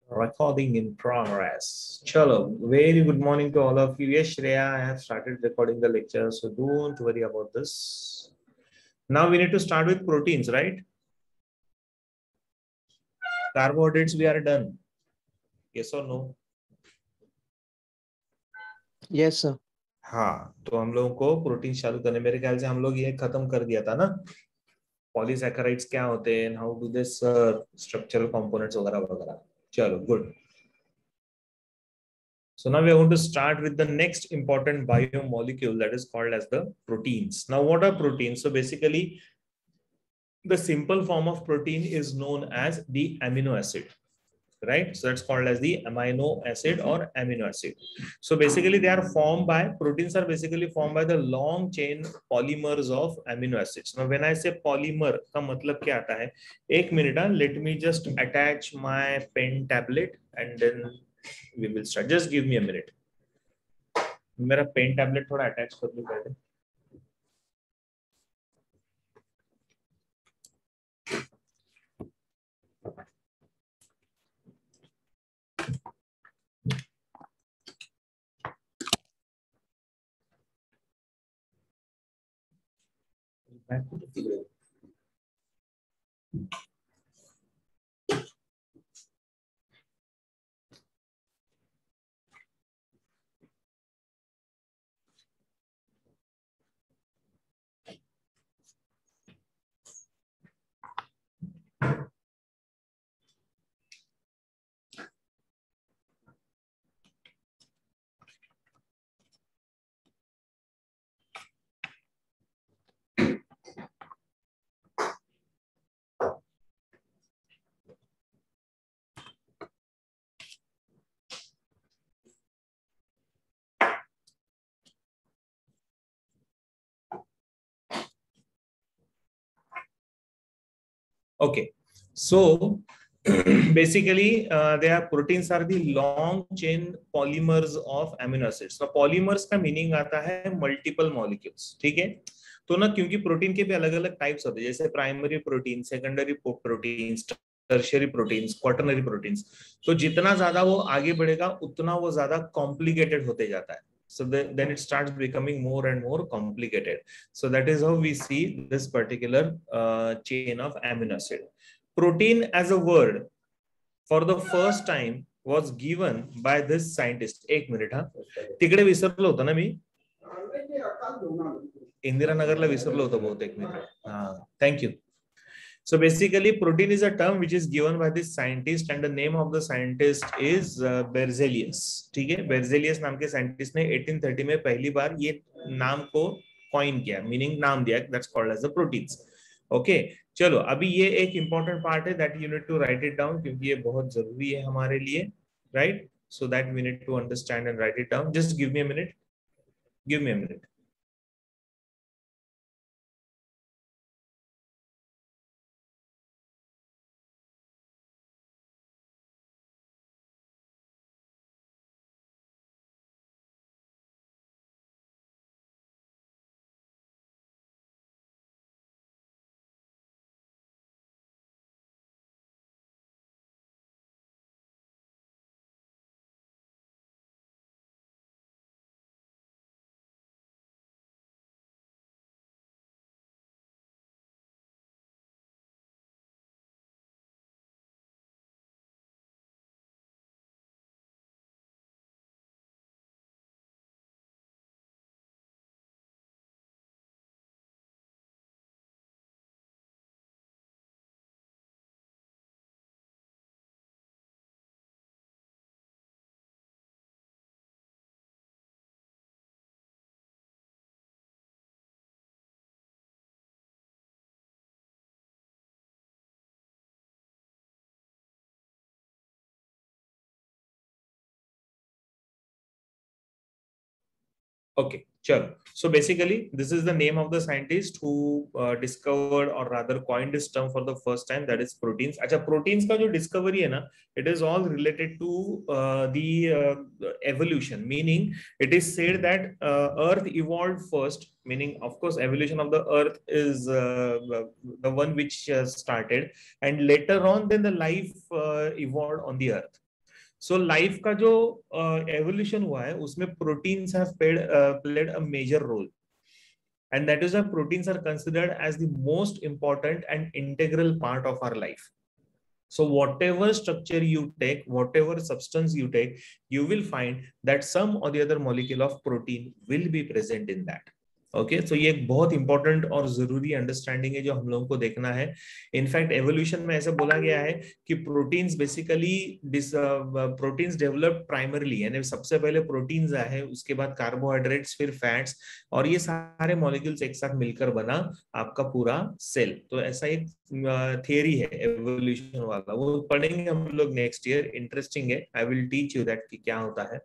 Recording in progress. Chalo, very good morning to all of you. Yes, Shreya, I have started recording the lecture, so don't worry about this. Now we need to start with proteins, right? Carbohydrates, we are done. Yes or no? Yes, sir. हाँ, तो हम लोगों को protein चालू करने मेरे ख्याल से हम लोग ये खत्म कर दिया था ना, पॉलीसैकेराइड्स क्या होते हैं, how do this structural components वगैरह वगैरह. चलो, good. So now we are going to start with the next important biomolecule that is called as the proteins. Now, what are proteins? So basically, the simple form of protein is known as the amino acid, right? So that's called as the amino acid or amino acid. So basically, they are formed by proteins are basically formed by the long chain polymers of amino acids. Now, when I say polymer, का मतलब क्या आता है? एक minute, let me just attach my pen tablet and then we will start. Just give me a minute. मेरा pen tablet थोड़ा attach कर लो पहले. Okay, so basically they are proteins are the long chain polymers of amino acids. So polymers का meaning आता है multiple molecules. ठीक है, तो ना क्योंकि प्रोटीन के भी अलग अलग टाइप्स होते हैं, जैसे primary protein, secondary proteins, tertiary proteins, quaternary proteins, तो जितना ज्यादा वो आगे बढ़ेगा उतना वो ज्यादा कॉम्प्लिकेटेड होते जाता है. So then it starts becoming more and more complicated. So that is how we see this particular chain of amino acid. Protein as a word for the first time was given by this scientist. एक minute, हा तिकडे विसरलो होतो ना मी, इंदिरानगरला विसरलो होतो बहुतेक मी. हा, thank you. So basically, protein is a term which is given by this scientist, and the name of the scientist is Berzelius. ठीक है, Berzelius नाम के साइंटिस्ट ने 1830 में पहली बार ये नाम को कॉइन किया, मीनिंग नाम दिया, that's called as the proteins. Okay, चलो अभी ये एक important part है that you need to write it down क्योंकि ये बहुत जरूरी है हमारे लिए, right? So that we need to understand and write it down. Just give me a minute. Give me a minute. Okay, sure. So basically, this is the name of the scientist who discovered or rather coined this term for the first time, that is proteins. अच्छा, proteins का जो discovery है ना, it is all related to the evolution. Meaning, it is said that Earth evolved first. Meaning, of course, evolution of the Earth is the one which started, and later on, then the life evolved on the Earth. So life का जो evolution हुआ है उसमें proteins have played a major role, and that is why proteins are considered as the most important and integral part of our life. So whatever structure you take, whatever substance you take, you will find that some or the other molecule of protein will be present in that. Okay so ये एक बहुत important और जरूरी understanding है जो हम लोगों को देखना है. इनफैक्ट एवोल्यूशन में ऐसा बोला गया है कि proteins basically proteins develop primarily, यानी सबसे पहले प्रोटीन्स आए, उसके बाद कार्बोहाइड्रेट्स, फिर फैट्स, और ये सारे मॉलिक्यूल्स एक साथ मिलकर बना आपका पूरा सेल. तो ऐसा एक थियरी है एवोल्यूशन वाला, वो पढ़ेंगे हम लोग नेक्स्ट ईयर. इंटरेस्टिंग है, I will teach you that कि क्या होता है.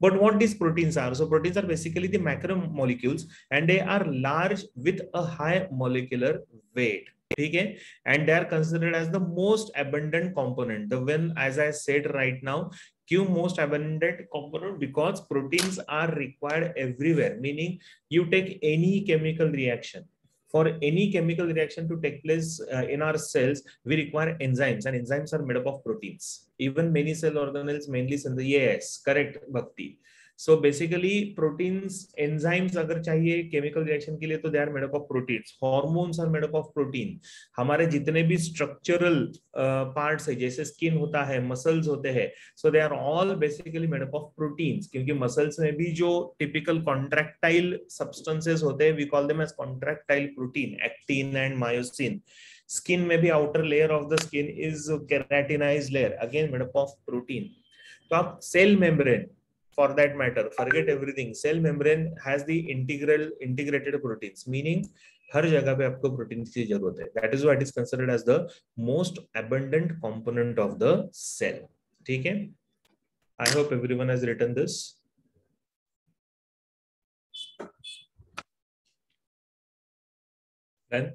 But what these proteins are? So proteins are basically the macromolecules, and they are large with a high molecular weight. Okay, and they are considered as the most abundant component. The when, as I said right now, Q most abundant component because proteins are required everywhere. Meaning, you take any chemical reaction. For any chemical reaction to take place in our cells, we require enzymes, and enzymes are made up of proteins. Even many cell organelles mainly synthesize. Yes, correct, Bhakti. So basically, proteins, enzymes अगर चाहिए chemical reaction के लिए तो they are made up of proteins. Hormones are made up of protein. हमारे जितने भी structural parts है, जैसे skin होता है, muscles होते हैं, so they are all basically made up of proteins. क्योंकि muscles में भी जो typical contractile substances होते हैं, we call them as contractile protein, actin and myosin. Skin में भी outer layer of the skin is keratinized layer, again made up of protein. तो आप cell membrane, for that matter, forget everything, cell membrane has the integrated proteins, meaning हर जगह पे आपको protein की जरूरत है. That is why it is considered as the most abundant component of the cell. ठीक है? I hope everyone has written this. Then,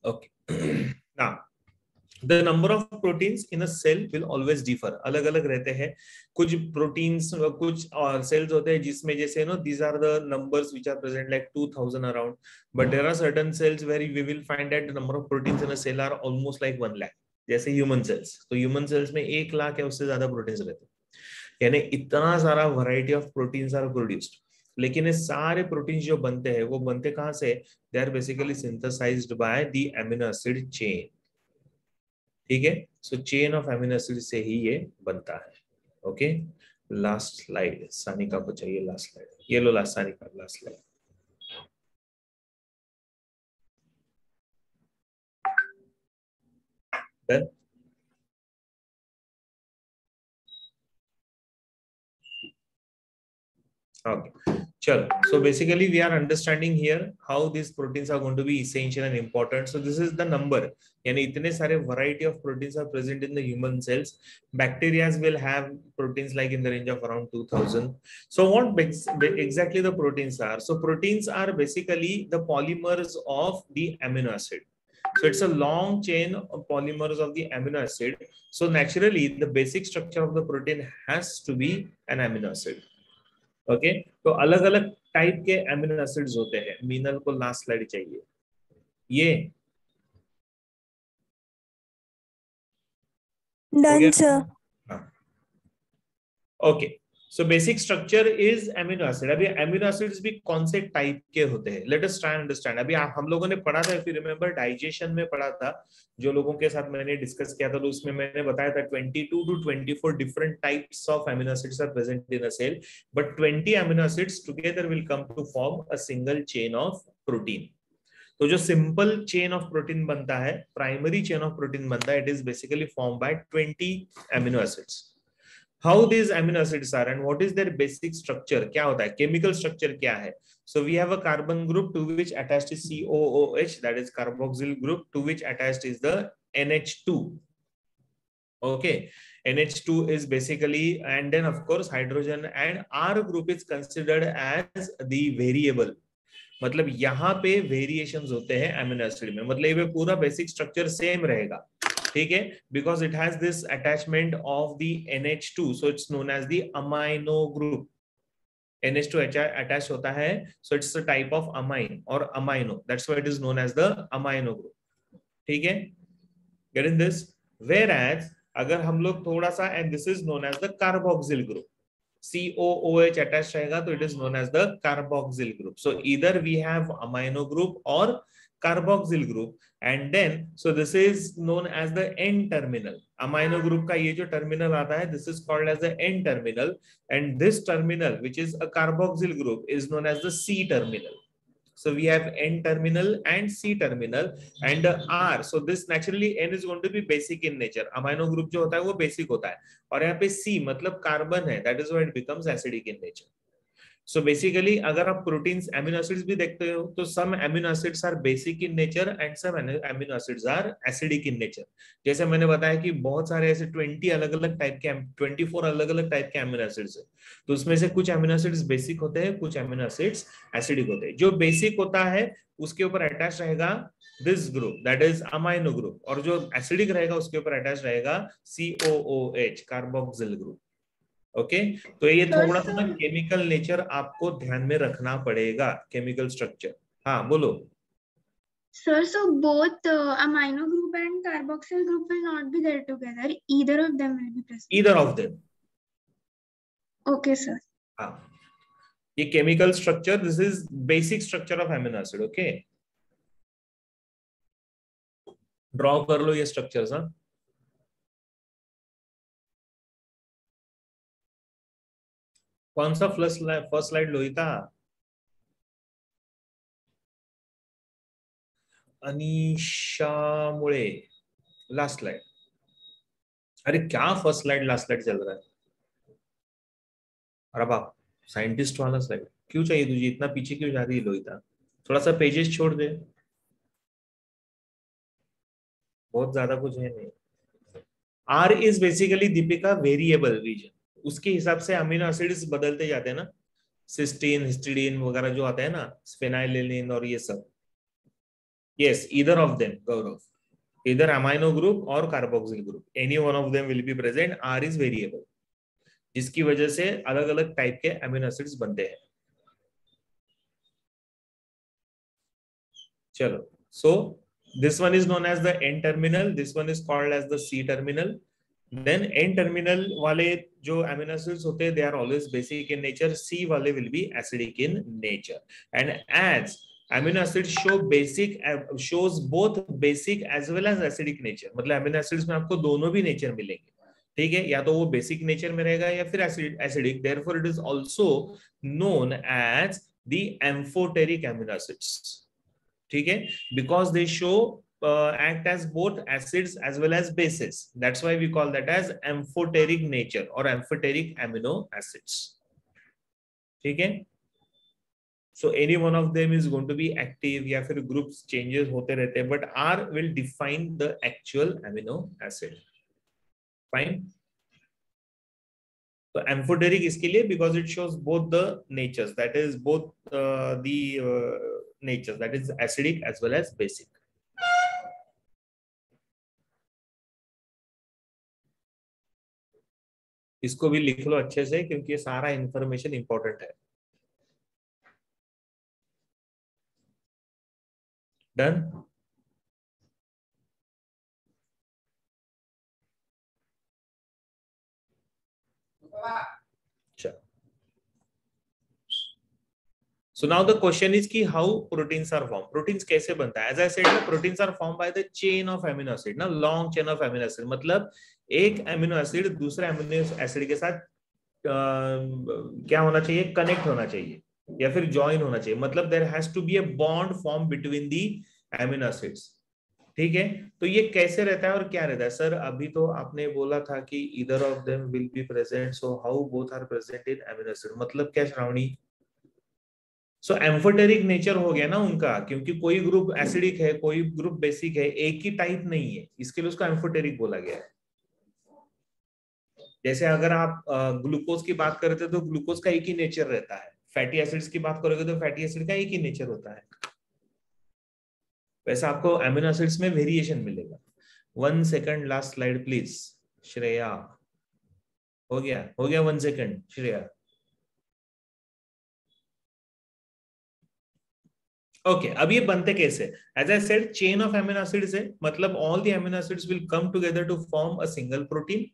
okay. Now, the number of proteins in a cell will always differ. अलग अलग रहते हैं. कुछ proteins, कुछ cells होते हैं जिसमें जैसे these are the numbers which are present like 2000 around, but there are certain cells where we will find that the number of proteins in a cell are almost like 1 lakh. जैसे human cells. तो human cells में 1 लाख या उससे ज्यादा proteins रहते हैं. यानी इतना सारा variety of proteins are produced. लेकिन ये सारे प्रोटीन्स जो बनते हैं वो बनते कहाँ से? They are basically synthesized by the amino acid chain. ठीक है, सो चेन ऑफ अमीनो एसिड से ही ये बनता है. ओके, लास्ट स्लाइड सानिका को चाहिए. लास्ट स्लाइड ये लो, last Sanika, last slide. Done. Okay, chalo. So basically we are understanding here how these proteins are going to be essential and important. So this is the number. यानी इतने सारे variety of proteins are present in the human cells. Bacteria will have proteins like in the range of around 2000. So what exactly the proteins are? So proteins are basically the polymers of the amino acid. So it's a long chain of polymers of the amino acid. So naturally the basic structure of the protein has to be an amino acid. Okay, तो अलग अलग type के amino acids होते हैं. मीनल को last slide चाहिए. ये done sir. Okay, so basic structure is amino acid. अभी एमिनो एसिड्स भी कौन से टाइप के होते हैं? Let us try understand. अभी हम लोगों ने पढ़ा था, इफ यू रिमेंबर, डाइजेशन में पढ़ा था. जो लोगों के साथ मैंने डिस्कस किया था तो उसमें मैंने बताया था 22 to 24 different types of amino acids are present in a cell, but 20 amino acids together will come to form a single chain of protein. तो जो सिंपल चेन ऑफ प्रोटीन बनता है, प्राइमरी चेन ऑफ प्रोटीन बनता है, it is basically form by 20 amino acids. How these amino acids are and what is their basic structure? क्या होता है? Chemical structure क्या है? So we have a carbon group to which attached is COOH, that is carboxyl group, to which attached is the NH2. Okay, NH2 is basically, and then of course hydrogen, and R group is considered as the variable. मतलब यहाँ पे variations होते हैं amino acid में. मतलब ये पूरा basic structure same रहेगा. ठीक है, because it has this attachment of the NH2, so it's known as the amino group. NH2 attach होता है, so it's a type of amine और amino, that's why it is known as the amino group. ठीक है, get in this. Whereas अगर हम लोग थोड़ा सा, and this is known as the carboxyl group, COOH attach रहेगा तो it is known as the carboxyl group. So either we have amino group और carboxyl group, and then so this is known as the N terminal. Amino group का ये जो terminal आता है, this is called as the N terminal, and this terminal which is a carboxyl group is known as the C terminal. So we have N terminal and C terminal and R. So this naturally N is going to be basic in nature. Amino group जो होता है वो basic होता है, और यहाँ पे C मतलब कार्बन है, that is why it becomes acidic in nature. So basically अगर आप प्रोटीन्स एमिनो एसिड्स भी देखते हो तो some amino acids are basic in nature and some amino acids are acidic in nature. जैसे मैंने बताया कि बहुत सारे ऐसे 20 अलग अलग टाइप के 24 अलग अलग टाइप के एमिनो एसिड्स है, तो उसमें से कुछ एमिनो एसिड्स बेसिक होते हैं, कुछ एमिनो एसिड्स एसिडिक होते हैं. जो बेसिक होता है उसके ऊपर अटैच रहेगा this group, that is amino group, और जो एसिडिक रहेगा उसके ऊपर अटैच रहेगा COOH कार्बोक्सिल ग्रुप. ओके तो ये थोड़ा सा ना केमिकल नेचर आपको ध्यान में रखना पड़ेगा, केमिकल स्ट्रक्चर. हाँ बोलो. Sir, so both amino group and carboxyl group will not be there together. Either of them will be present. Either of them. Okay, sir. हाँ, ये chemical structure, this is basic structure of amino acid. Okay draw कर लो ये structures. हाँ कौन सा first slide Lohita? Anisha मुळे, last slide. अरे क्या first slide last slide चल रहा है? अरे बाप, साइंटिस्ट वाला स्लाइड क्यों चाहिए तुझे? इतना पीछे क्यों जा रही है लोहिता? थोड़ा सा पेजेस छोड़ दे, बहुत ज्यादा कुछ है नहीं. R is basically Deepika variable region, उसके हिसाब से अमीनो एसिड्स बदलते जाते हैं ना, सिस्टीन हिस्टिडीन वगैरह जो आता है ना, स्फेनाइलिन और ये सब. यस ईदर ऑफ देम गौरव, इधर अमाइनो ग्रुप और carboxyl group, any one of them will be present. R is variable, जिसकी वजह से अलग अलग टाइप के अमीनो एसिड्स बनते हैं. चलो, so this one is known as the N terminal, this one is called as the C terminal. Then N terminal वाले जो amino acids होते हैं, they are always basic in nature. C वाले will be acidic in nature. And as amino acids shows both basic as well as acidic nature. मतलब amino acids में आपको दोनों भी nature मिलेंगे, ठीक है, या तो वो basic nature में रहेगा या फिर acidic. Therefore it is also known as the amphoteric amino acids. ठीक है, because they show act as both acids as well as bases. That's why we call that as amphoteric nature or amphoteric amino acids. ठीक है, so any one of them is going to be active या फिर groups changes होते रहते हैं, but R will define the actual amino acid. Fine. So amphoteric इसके लिए because it shows both the natures, that is both the natures, that is acidic as well as basic. इसको भी लिख लो अच्छे से क्योंकि ये सारा इंफॉर्मेशन इंपॉर्टेंट है. Done. So now the question is कि how proteins are formed. Proteins कैसे बनता है? As I said, proteins are formed by the chain of amino acid, ना long chain of amino acid. मतलब एक amino acid दूसरे amino acid के साथ क्या होना चाहिए? कनेक्ट होना चाहिए या फिर ज्वाइन होना चाहिए. मतलब there has to be a bond form between the amino acids. ठीक है, तो ये कैसे रहता है और क्या रहता है? सर अभी तो आपने बोला था कि either of them will be present, so how both are present in amino acid, मतलब क्या श्रावणी? सो एम्फोटेरिक नेचर हो गया ना उनका, क्योंकि कोई ग्रुप एसिडिक है कोई ग्रुप बेसिक है, एक ही टाइप नहीं है, इसके लिए उसको एम्फोटेरिक बोला गया है. जैसे अगर आप ग्लूकोज की बात करते तो ग्लूकोज का एक ही नेचर रहता है, फैटी एसिड्स की बात करोगे तो फैटी एसिड का एक ही नेचर होता है. वैसे आपको एमिनो एसिड्स में वेरिएशन मिलेगा. 1 second, last slide please. Shreya हो गया 1 सेकंड श्रेया. ओके अब ये बनते कैसे? As I said chain of amino acids है, मतलब all the amino acids will come together to form a single protein,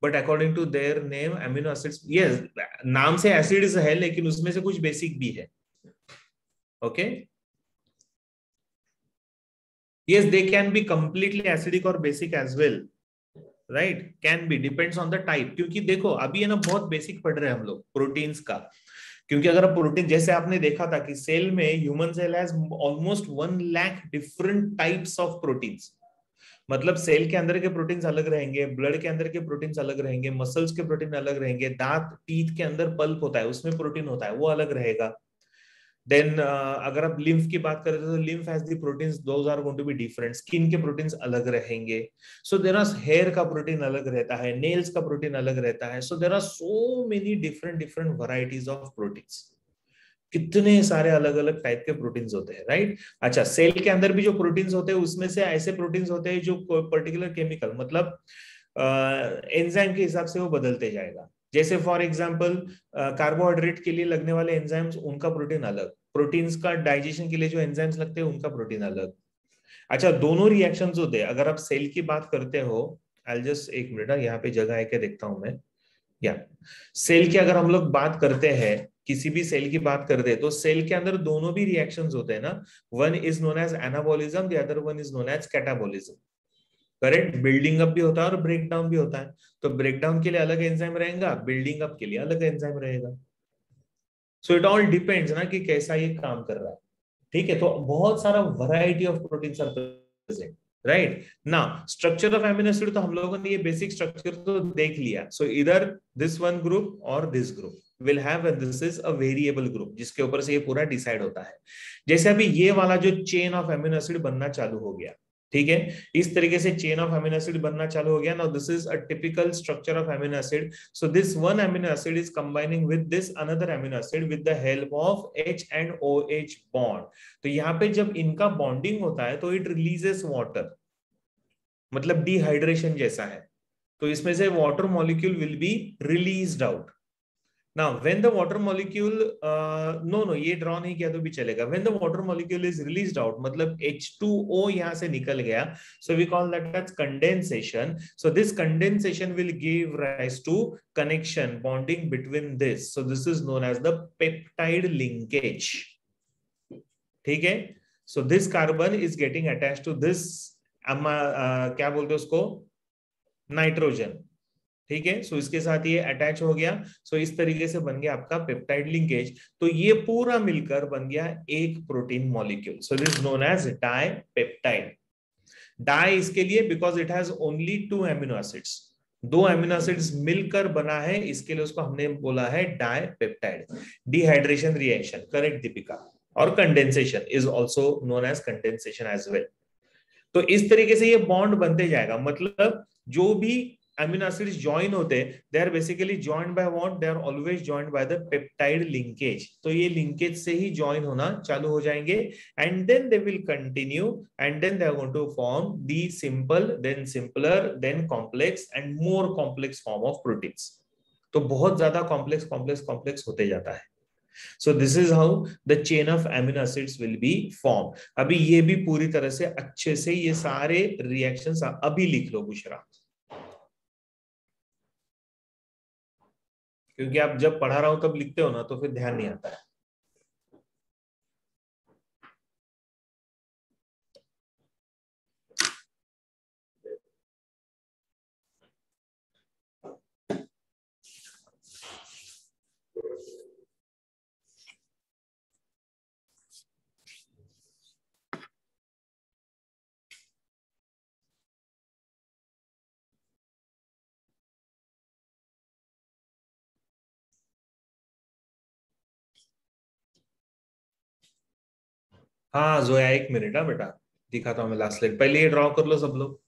but according to their name amino acids, yes नाम से एसिड्स है लेकिन उसमें से कुछ बेसिक भी है. Okay yes they can be completely acidic और basic as well, right, can be, depends on the type. क्योंकि देखो अभी है ना बहुत बेसिक पढ़ रहे हैं हम लोग प्रोटीन्स का. क्योंकि अगर आप प्रोटीन जैसे आपने देखा था कि सेल में human cell has almost 1 lakh different types of proteins. मतलब सेल के अंदर के प्रोटीन्स अलग रहेंगे, ब्लड के अंदर के प्रोटीन्स अलग रहेंगे, मसल्स के प्रोटीन अलग रहेंगे, दांत टीथ के अंदर पल्प होता है उसमें प्रोटीन होता है वो अलग रहेगा. देन अगर आप लिम्फ की बात करें तो lymph has the proteins those are going to be different, skin के प्रोटीन्स अलग रहेंगे. सो देयर आर हेयर का प्रोटीन अलग रहता है, नेल्स का प्रोटीन अलग रहता है. So there are so many different different varieties of proteins. कितने सारे अलग अलग टाइप के प्रोटीन्स होते हैं, राइट. अच्छा सेल के अंदर भी जो प्रोटीन्स होते हैं उसमें से ऐसे प्रोटीन्स होते हैं जो पर्टिकुलर केमिकल मतलब एंजाइम के हिसाब से वो बदलते जाएगा. जैसे फॉर एग्जांपल कार्बोहाइड्रेट के लिए लगने वाले एंजाइम्स उनका प्रोटीन अलग, प्रोटीन्स का डाइजेशन के लिए जो एंजाइम्स लगते हैं उनका प्रोटीन अलग. अच्छा दोनों रिएक्शंस होते हैं. अगर आप सेल की बात करते हो, आई जस्ट एक मिनट यहाँ पे जगह है क्या देखता हूं मैं. या सेल की अगर हम लोग बात करते हैं, किसी भी सेल की बात करते हैं तो सेल के अंदर दोनों भी रिएक्शंस होते हैं ना. One is known as anabolism, the other one is known as catabolism. Correct, building up भी होता है और ब्रेक डाउन भी होता है. तो ब्रेक डाउन के लिए अलग एंजाइम रहेगा, बिल्डिंग अप के लिए अलग एंजाइम रहेगा. सो इट ऑल डिपेंड्स ना कि कैसा ये काम कर रहा है. ठीक है, तो बहुत सारा variety of proteins are present, right. ना स्ट्रक्चर ऑफ एमिनो एसिड तो हम लोगों ने ये बेसिक स्ट्रक्चर तो देख लिया. सो इधर दिस वन ग्रुप और this group will have, and this is a variable group जिसके ऊपर से ये पूरा डिसाइड होता है. जैसे अभी ये वाला जो चेन ऑफ एमिनो एसिड बनना चालू हो गया, ठीक है, इस तरीके से चेन ऑफ एमिनो एसिड बनना चालू हो गया. Now this is a typical structure of amino acid. So this one amino acid is combining with this another amino acid with the help of H and OH bond. तो यहाँ पे जब इनका bonding होता है तो इट रिलीजेस वाटर, मतलब dehydration जैसा है. तो इसमें से water molecule will be released out. Now when the water molecule no ये ड्रॉ नहीं किया तो भी चलेगा. When the water molecule is released out, मतलब H2O यहाँ से निकल गया, so we call that as condensation. So this condensation will give rise to connection bonding between this. So this is known as the peptide linkage. ठीक है. So this carbon is getting attached to this क्या बोलते हैं उसको, nitrogen. ठीक है, सो इसके साथ ये अटैच हो गया. सो इस तरीके से बन गया आपका पेप्टाइड लिंकेज. तो ये पूरा मिलकर बन गया एक protein molecule. So this known as dipeptide. Di इसके लिए because it has only 2 amino acids, 2 amino acids मिलकर बना है, इसके लिए उसको हमने बोला है dipeptide. Dehydration reaction, correct Deepika. और condensation is also known as condensation as well. तो इस तरीके से ये बॉन्ड बनते जाएगा. मतलब जो भी amino acids join होते हैं, they are basically joined by what? They are always joined by the peptide linkage. तो ये linkage से ही join होना चालू हो जाएंगे, and then they will continue, and then they are going to form the simple, then simpler, then complex and more complex form of proteins. तो बहुत ज्यादा complex होते जाता है. So this is how the chain of amino acids will be formed. अभी ये भी पूरी तरह से अच्छे से ये सारे reactions अभी लिख लो बुशरा, क्योंकि आप जब पढ़ा रहा हो तब लिखते हो ना तो फिर ध्यान नहीं आता है. हाँ जोया एक मिनट, हाँ बेटा दिखाता हूँ मैं लास्ट स्लाइड. पहले ये ड्रॉ कर लो सब लोग.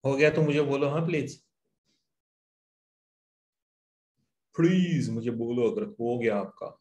हो गया तो मुझे बोलो, हाँ प्लीज, प्लीज मुझे बोलो अगर हो गया आपका।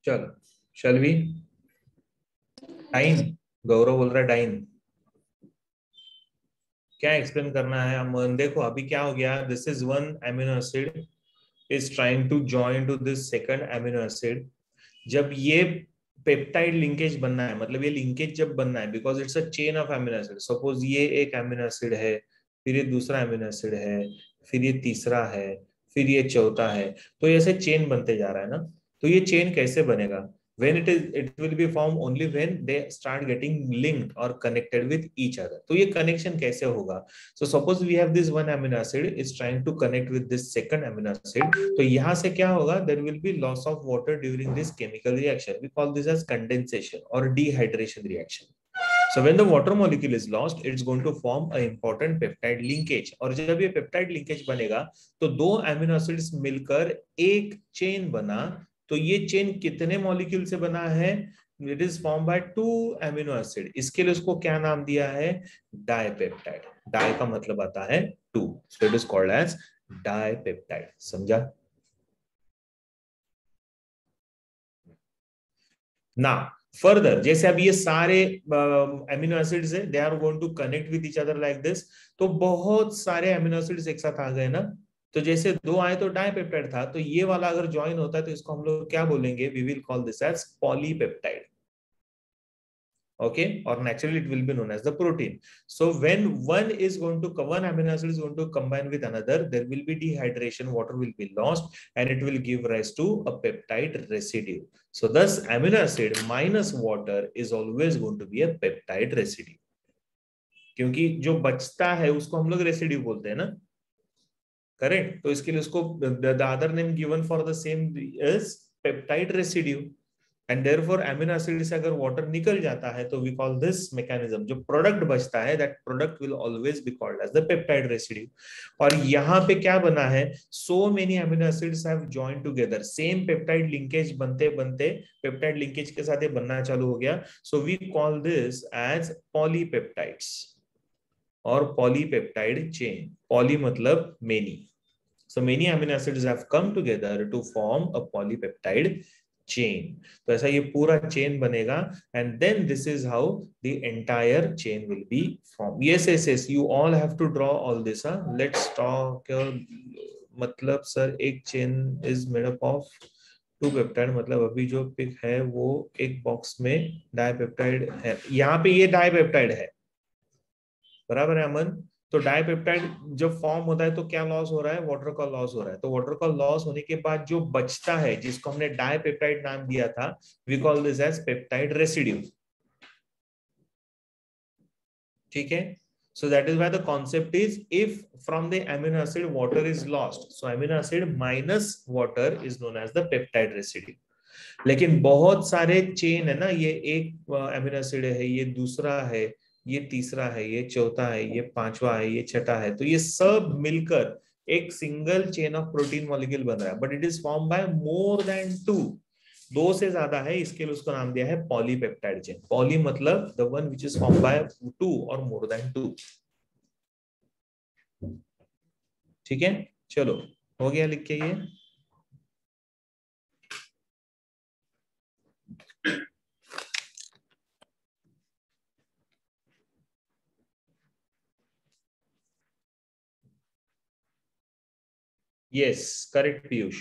चलो, शैल वी, डाइन, गौरव बोल रहा है डाइन, क्या एक्सप्लेन करना है हम? देखो अभी क्या हो गया, this is one amino acid is trying to join to this second amino acid. जब ये पेप्टाइड लिंकेज बनना है, मतलब ये लिंकेज जब बनना है, because it's a chain of amino acid, suppose ये एक एमिनो एसिड है, फिर ये दूसरा एमिनो एसिड है, फिर ये तीसरा है, फिर ये चौथा है, तो ऐसे चेन बनते जा रहा है ना। तो ये चेन कैसे बनेगा? when it will be formed only when they start getting linked or connected with each other. तो ये connection कैसे होगा? So suppose we have this one amino acid is trying to connect with this second amino acid, तो यहाँ से क्या होगा? There will be loss of water during this chemical reaction. We call this as condensation or dehydration reaction. So when the water molecule is lost, it's going to form an important peptide linkage. और जब ये peptide linkage बनेगा, तो दो amino acids मिलकर एक chain बना। तो ये चेन कितने मॉलिक्यूल से बना है? It is form by two amino acid. इसके लिए उसको क्या नाम दिया है? डाइपेप्टाइड। डाई का मतलब आता है two, so it is called as dipeptide. समझा ना? फर्दर जैसे अब ये सारे एमिनो एसिड्स है, they are going to connect with each other like this. तो बहुत सारे एमिनो एसिड्स एक साथ आ गए ना, तो जैसे दो आए तो डाइपेप्टाइड था, तो ये वाला अगर ज्वाइन होता है तो इसको हम लोग क्या बोलेंगे? We will call this as polypeptide. Okay, or naturally it will be known as the protein. So when one amino acid is going to combine with another, there will be dehydration, water will be lost, and it will give rise to a peptide residue. So thus amino acid minus water is always going to be a peptide residue. क्योंकि जो बचता है उसको हम लोग residue बोलते हैं ना, करेक्ट? तो इसके लिए उसको the other name given for the same is peptide residue. And therefore amino acid से अगर वाटर निकल जाता है तो वी कॉल दिस मैकेनिज्म, जो प्रोडक्ट बचता है that product will always be called as the peptide residue. और यहाँ पे क्या बना है? So many amino acids have joined together, same peptide linkage बनते बनते पेप्टाइड लिंकेज के साथ ये बनना चालू हो गया। So we call this as polypeptides और पॉलीपेप्टाइड चेन। पॉली मतलब many, so many amino acids have come together to form a polypeptide chain. तो ऐसा ये पूरा चेन बनेगा, and then this is how the entire chain will be formed. Yes, you all have to draw all this. Let's talk. मतलब sir एक chain is made up of two peptide, मतलब अभी जो पिक है वो एक box में dipeptide है, यहाँ पे ये डाइपेप्टाइड है, बराबर है अमन? तो डाइपेप्टाइड जब फॉर्म होता है तो क्या लॉस हो रहा है? वाटर का लॉस हो रहा है। तो वाटर का लॉस होने के बाद जो बचता है, जिसको हमने डाइपेप्टाइड नाम दिया था, we call this as peptide residue. ठीक है? So that is why the concept is, if from the amino acid water is lost, so amino acid minus water is known as the peptide residue. लेकिन बहुत सारे chain है ना, ये एक amino acid है, ये दूसरा है, ये तीसरा है, ये चौथा है, ये पांचवा है, ये छठा है, तो ये सब मिलकर एक single chain of protein molecule बन रहा है, but it is form by more than two, दो से ज्यादा है, इसके लिए उसको नाम दिया है पॉलीपेप्टाइड चेन। पॉली मतलब the one which is form by two और मोर देन टू। ठीक है, चलो हो गया, लिख के ये। Yes, correct Piyush.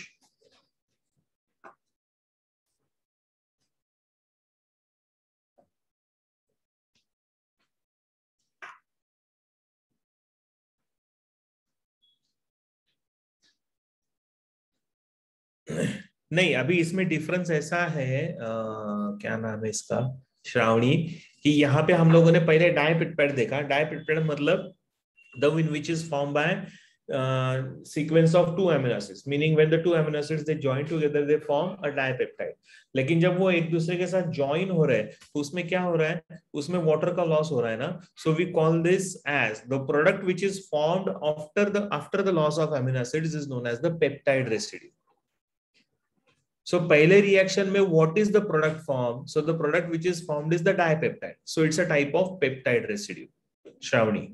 नहीं, अभी इसमें डिफरेंस ऐसा है, क्या नाम है इसका, श्रावणी, कि यहाँ पे हम लोगों ने पहले डाइपेप्टाइड देखा. डाइपेप्टाइड मतलब the one which is formed by sequence of two amino acids, meaning when the two amino acids they join together they form a dipeptide. लेकिन जब वो एक दूसरे के साथ join हो रहे हैं तो उसमें क्या हो रहा है, उसमें water का loss हो रहा है ना. So we call this as the product which is formed after the loss of amino acids is known as the peptide residue. So पहले reaction में what is the product formed? So the product which is formed is the dipeptide. So it's a type of peptide residue. Shravani,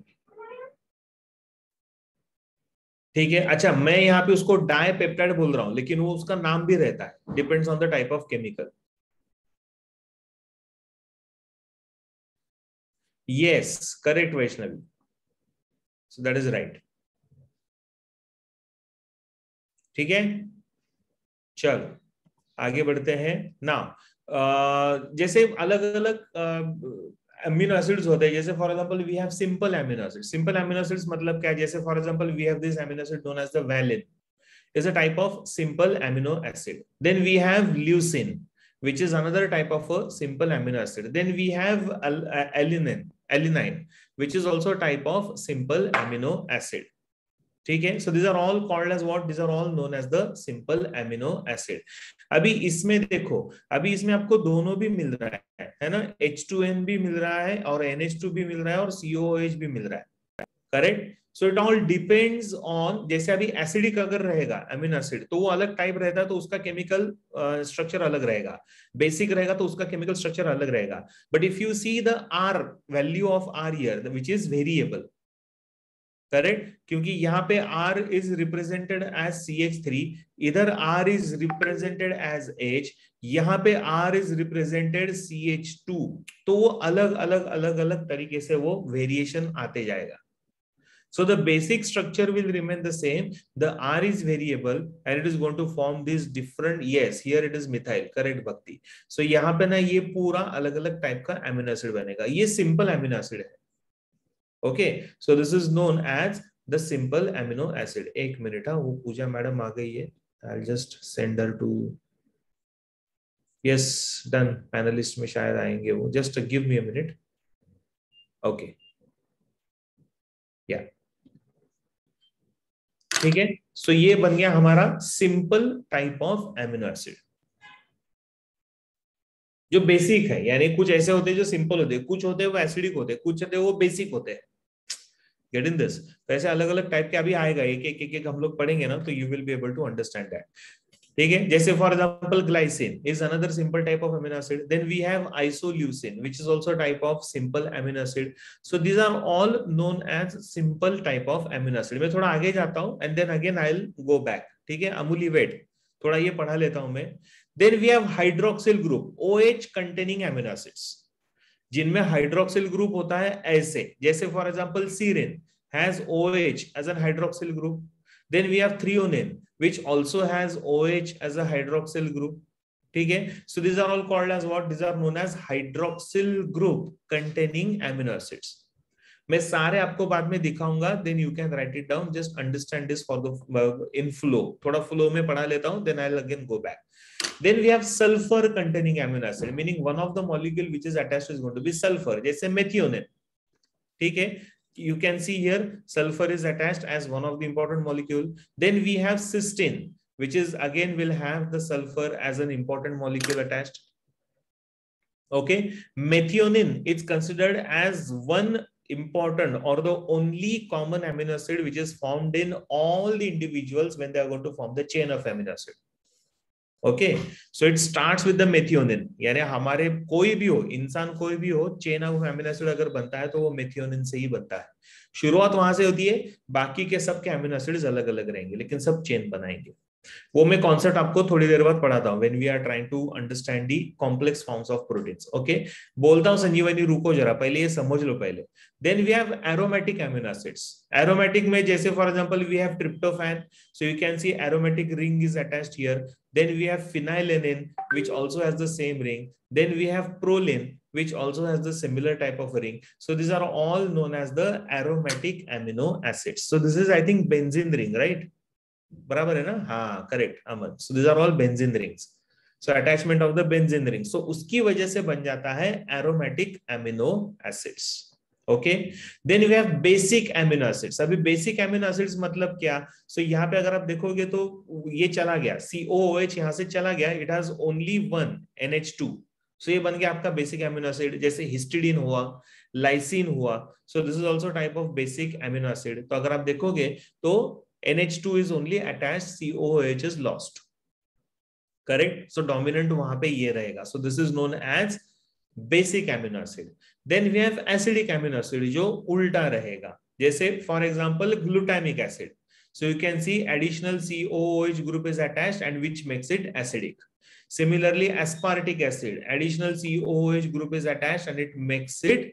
ठीक है. अच्छा, मैं यहाँ पे उसको dipeptide बोल रहा हूं, लेकिन वो उसका नाम भी रहता है, depends on the type of chemical. Yes, correct Vaishnavi, so that is right. ठीक है, चलो आगे बढ़ते हैं ना. जैसे अलग अलग अमीनो एसिड्स होते हैं, जैसे for example we have simple amino acids. Simple amino acids मतलब क्या है, जैसे for example we have this amino acid known as the valine is a type of simple amino acid. Then we have leucine, which is another type of a simple amino acid. Then we have alanine, which is also a type of simple amino acid. ठीक है. So these are all called as what? These are all known as the simple amino acid. अभी इसमें देखो, अभी इसमें आपको दोनों भी मिल रहा है ना, H2N भी मिल रहा है और NH2 भी मिल रहा है और COOH भी मिल रहा है. Correct. So it all depends on, जैसे अभी एसिडिक अगर रहेगा अमीनो एसिड तो वो अलग टाइप रहता है, तो उसका केमिकल स्ट्रक्चर अलग रहेगा. बेसिक रहेगा तो उसका केमिकल स्ट्रक्चर अलग रहेगा. But if you see the R value of R here which is variable. Correct, क्योंकि यहाँ पे R is represented as CH3, इधर R is represented as H, यहाँ पे R इज रिप्रेजेंटेड CH2. तो वो अलग अलग अलग अलग तरीके से वो वेरिएशन आते जाएगा. So the basic structure will remain the same. The R is variable and it is going to form these different. Yes, here it is methyl. Correct, Bhakti. So यहाँ पे ना ये पूरा अलग अलग टाइप का अमीनो एसिड बनेगा. ये सिंपल अमीनो एसिड है. Okay, so this is known as the simple amino acid. एक मिनट, हाँ, वो पूजा मैडम आ गई है. I'll just send her to. Yes, done. Panelist में शायद आएंगे वो. Just give me a minute. Okay. Yeah. ठीक है. सो ये बन गया हमारा simple type of amino acid जो बेसिक है. यानी कुछ ऐसे होते हैं जो सिंपल होते हैं, कुछ होते हैं वो एसिडिक होते हैं, कुछ होते हैं वो बेसिक होते हैं. Gate in this. तो ऐसे अलग अलग टाइप के अभी आएगा, एक हम लोग पढ़ेंगे ना, तो you will be able to understand that. ठीक है. जैसे for example glycine is another simple type of amino acid. Then we have isoleucine which is also type of simple amino acid. So these are all known as simple type of amino acid. मैं थोड़ा आगे जाता हूं and then again I will go back. ठीक है. अमूली wait, थोड़ा ये पढ़ा लेता हूं मैं. Then we have hydroxyl group, OH containing amino acids, जिनमें हाइड्रोक्सिल ग्रुप होता है ऐसे, जैसे for example serine has OH as an hydroxyl group. Then we have threonine, which also has OH as a hydroxyl group. ठीक है. So these are all called as what? These are known as hydroxyl group containing amino acids. मैं सारे आपको बाद में दिखाऊंगा. Then you can write it down. Just understand this for the in flow. थोड़ा flow में पढ़ा लेता हूँ. Then I'll again go back. Then we have sulfur containing amino acid, meaning one of the molecule which is attached is going to be sulfur. जैसे methionine. ठीक है. You can see here sulfur is attached as one of the important molecule. Then we have cysteine, which is again will have the sulfur as an important molecule attached. Okay. Methionine is considered as one important or the only common amino acid which is formed in all the individuals when they are going to form the chain of amino acid. Okay. So it starts with the methionine. यानी हमारे कोई भी हो, इंसान कोई भी हो, chain of amino acid अगर बनता है तो वो मेथियोनिन से ही बनता है. शुरुआत वहां से होती है. बाकी के सब के अमीनो एसिड्स अलग अलग रहेंगे लेकिन सब चेन बनाएंगे. वो मैं कॉन्सेप्ट आपको थोड़ी देर बाद पढ़ाता हूं when we are trying to understand the complex forms of proteins. Okay. बोलता हूं संजीवनी, रुको जरा, पहले ये समझ लो पहले. Then we have aromatic amino acids. Aromatic में जैसे for example we have tryptophan. So you can see aromatic ring is attached here. Then we have phenylalanine, which also has the same ring. Then we have proline, which also has the similar type of ring. So these are all known as the aromatic amino acids. So this is, I think, benzene ring, right? बराबर है ना? हाँ, correct, Aman. So these are all benzene rings. So attachment of the benzene ring, so उसकी वजह से बन जाता है aromatic amino acids. Okay, then we have basic amino acids. अभी बेसिक एमिनो एसिड्स मतलब क्या? सो यहाँ पे अगर आप देखोगे तो ये चला गया COOH, यहाँ से चला गया, it has only one NH2, so ये बन गया आपका बेसिक एमिनो एसिड। जैसे हिस्टिडीन हुआ, लाइसिन हुआ, so this is also type of basic amino acid. तो अगर आप देखोगे तो NH2 is only attached, COOH is lost, correct? So dominant वहां पे ये रहेगा, so this is known as basic amino acid. Then we have acidic amino acid, जो उल्टा रहेगा, जैसे for example glutamic acid, so you can see additional COOH group is attached and which makes it acidic. Similarly, aspartic acid, additional COOH group is attached and it makes it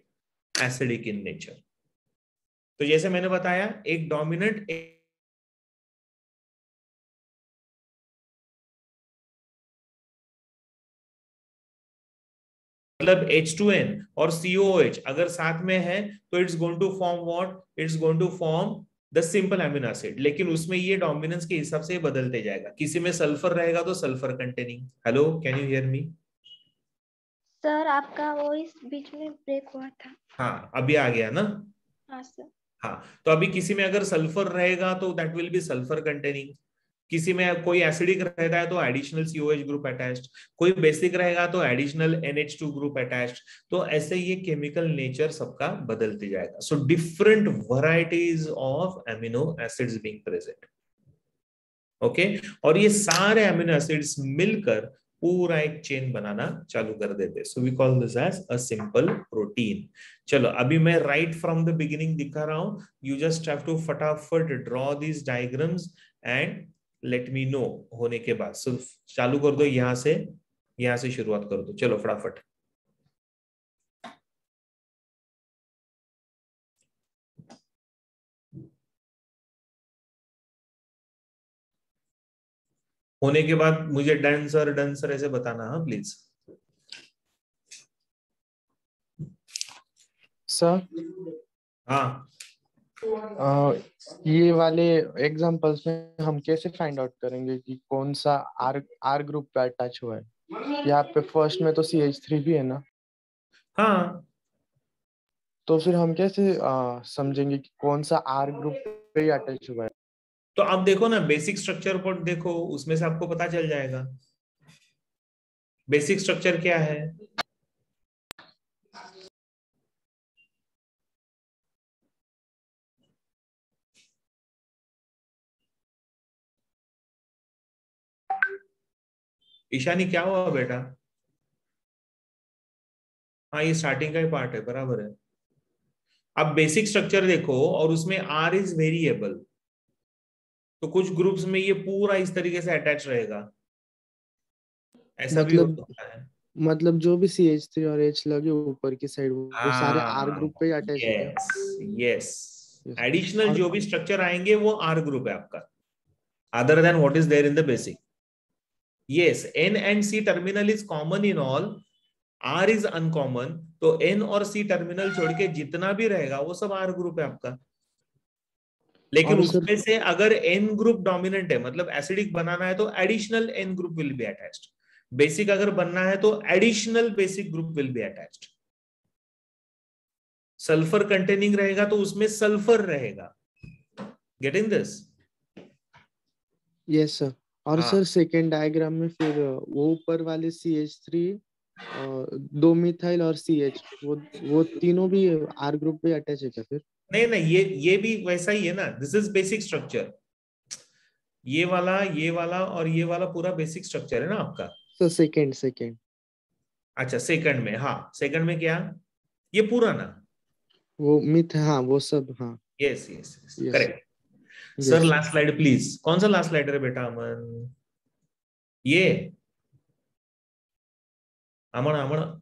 acidic in nature. तो जैसे मैंने बताया, एक dominant मतलब H2N और COOH अगर साथ में है तो it's going to form what? It's going to form the simple amino acid. लेकिन उसमें ये डोमिनेंस के हिसाब से बदलते जाएगा, किसी में सल्फर रहेगा तो sulphur containing. Hello, can you hear me? Sir आपका वॉइस बीच में ब्रेक हुआ था। हाँ, अभी आ गया ना? हाँ सर। हाँ, तो अभी किसी में अगर सल्फर रहेगा तो that will be sulphur containing, किसी में कोई एसिडिक रहता है तो एडिशनल COH ग्रुप अटैच्ड, कोई बेसिक रहेगा तो एडिशनल NH2 ग्रुप अटैच्ड। तो ऐसे ये केमिकल नेचर सबका बदलते जाएगा। So different varieties of amino acids being present. Okay, और ये सारे एमिनो एसिड्स मिलकर पूरा एक चेन बनाना चालू कर देते, so we call this as a simple protein. चलो, अभी मैं राइट फ्रॉम द बिगिनिंग दिखा रहा हूं, यू जस्ट हैव टू फटाफट draw these diagrams and let me know होने के बाद। सो चालू कर दो, यहां से शुरुआत कर दो, चलो फटाफट। होने के बाद मुझे डन सर ऐसे बताना, हाँ प्लीज। सर हाँ, ये वाले एग्जांपल्स में हम कैसे फाइंड आउट करेंगे कि कौन सा आर ग्रुप पे अटैच हुआ है? यहाँ पे फर्स्ट में तो CH3 भी है ना, हाँ, तो फिर हम कैसे समझेंगे कि कौन सा आर ग्रुप पे अटैच हुआ है? तो आप देखो ना, बेसिक स्ट्रक्चर पर देखो, उसमें से आपको पता चल जाएगा बेसिक स्ट्रक्चर क्या है। ईशानी क्या हुआ बेटा? हाँ, ये स्टार्टिंग का ही पार्ट है, बराबर है। अब बेसिक स्ट्रक्चर देखो और उसमें R इज वेरिएबल, तो कुछ ग्रुप्स में ये पूरा इस तरीके से अटैच रहेगा, ऐसा भी हो मतलब सकता है। मतलब जो भी CH3 और H लगे ऊपर की साइड, वो सारे आर हाँ, ग्रुप पे ही अटैच है क्या? Yes yes, yes. एडिशनल और जो भी स्ट्रक्चर आएंगे वो R ग्रुप है आपका, other than what is there in the basic. Yes, N and C terminal is common in all, R is uncommon, तो N और C टर्मिनल छोड़ के जितना भी रहेगा वो सब R ग्रुप है आपका। लेकिन और सर उसमें से अगर N ग्रुप डोमिनेंट है, मतलब एसिडिक बनाना है, तो additional N group will be attached. Basic अगर बनना है तो additional basic group will be attached. Sulphur containing रहेगा तो उसमें सल्फर रहेगा। Getting this? Yes sir. और हाँ, सर सेकेंड डायग्राम में फिर वो ऊपर वाले CH3, दो मिथाइल और CH, वो तीनों भी आर ग्रुप पे अटैच है क्या फिर? नहीं नहीं, ये भी वैसा ही है ना, दिस इज बेसिक स्ट्रक्चर। ये वाला और ये वाला पूरा बेसिक स्ट्रक्चर है ना आपका। सर सेकेंड अच्छा, सेकंड में, हाँ सेकंड में क्या? ये पूरा ना? वो मिथ, हाँ वो सब, हाँ। Yes yes yes, yes correct. Sir yes. Last slide please, कौन सा लास्ट स्लाइड है बेटा? अमन, ये अमन अमन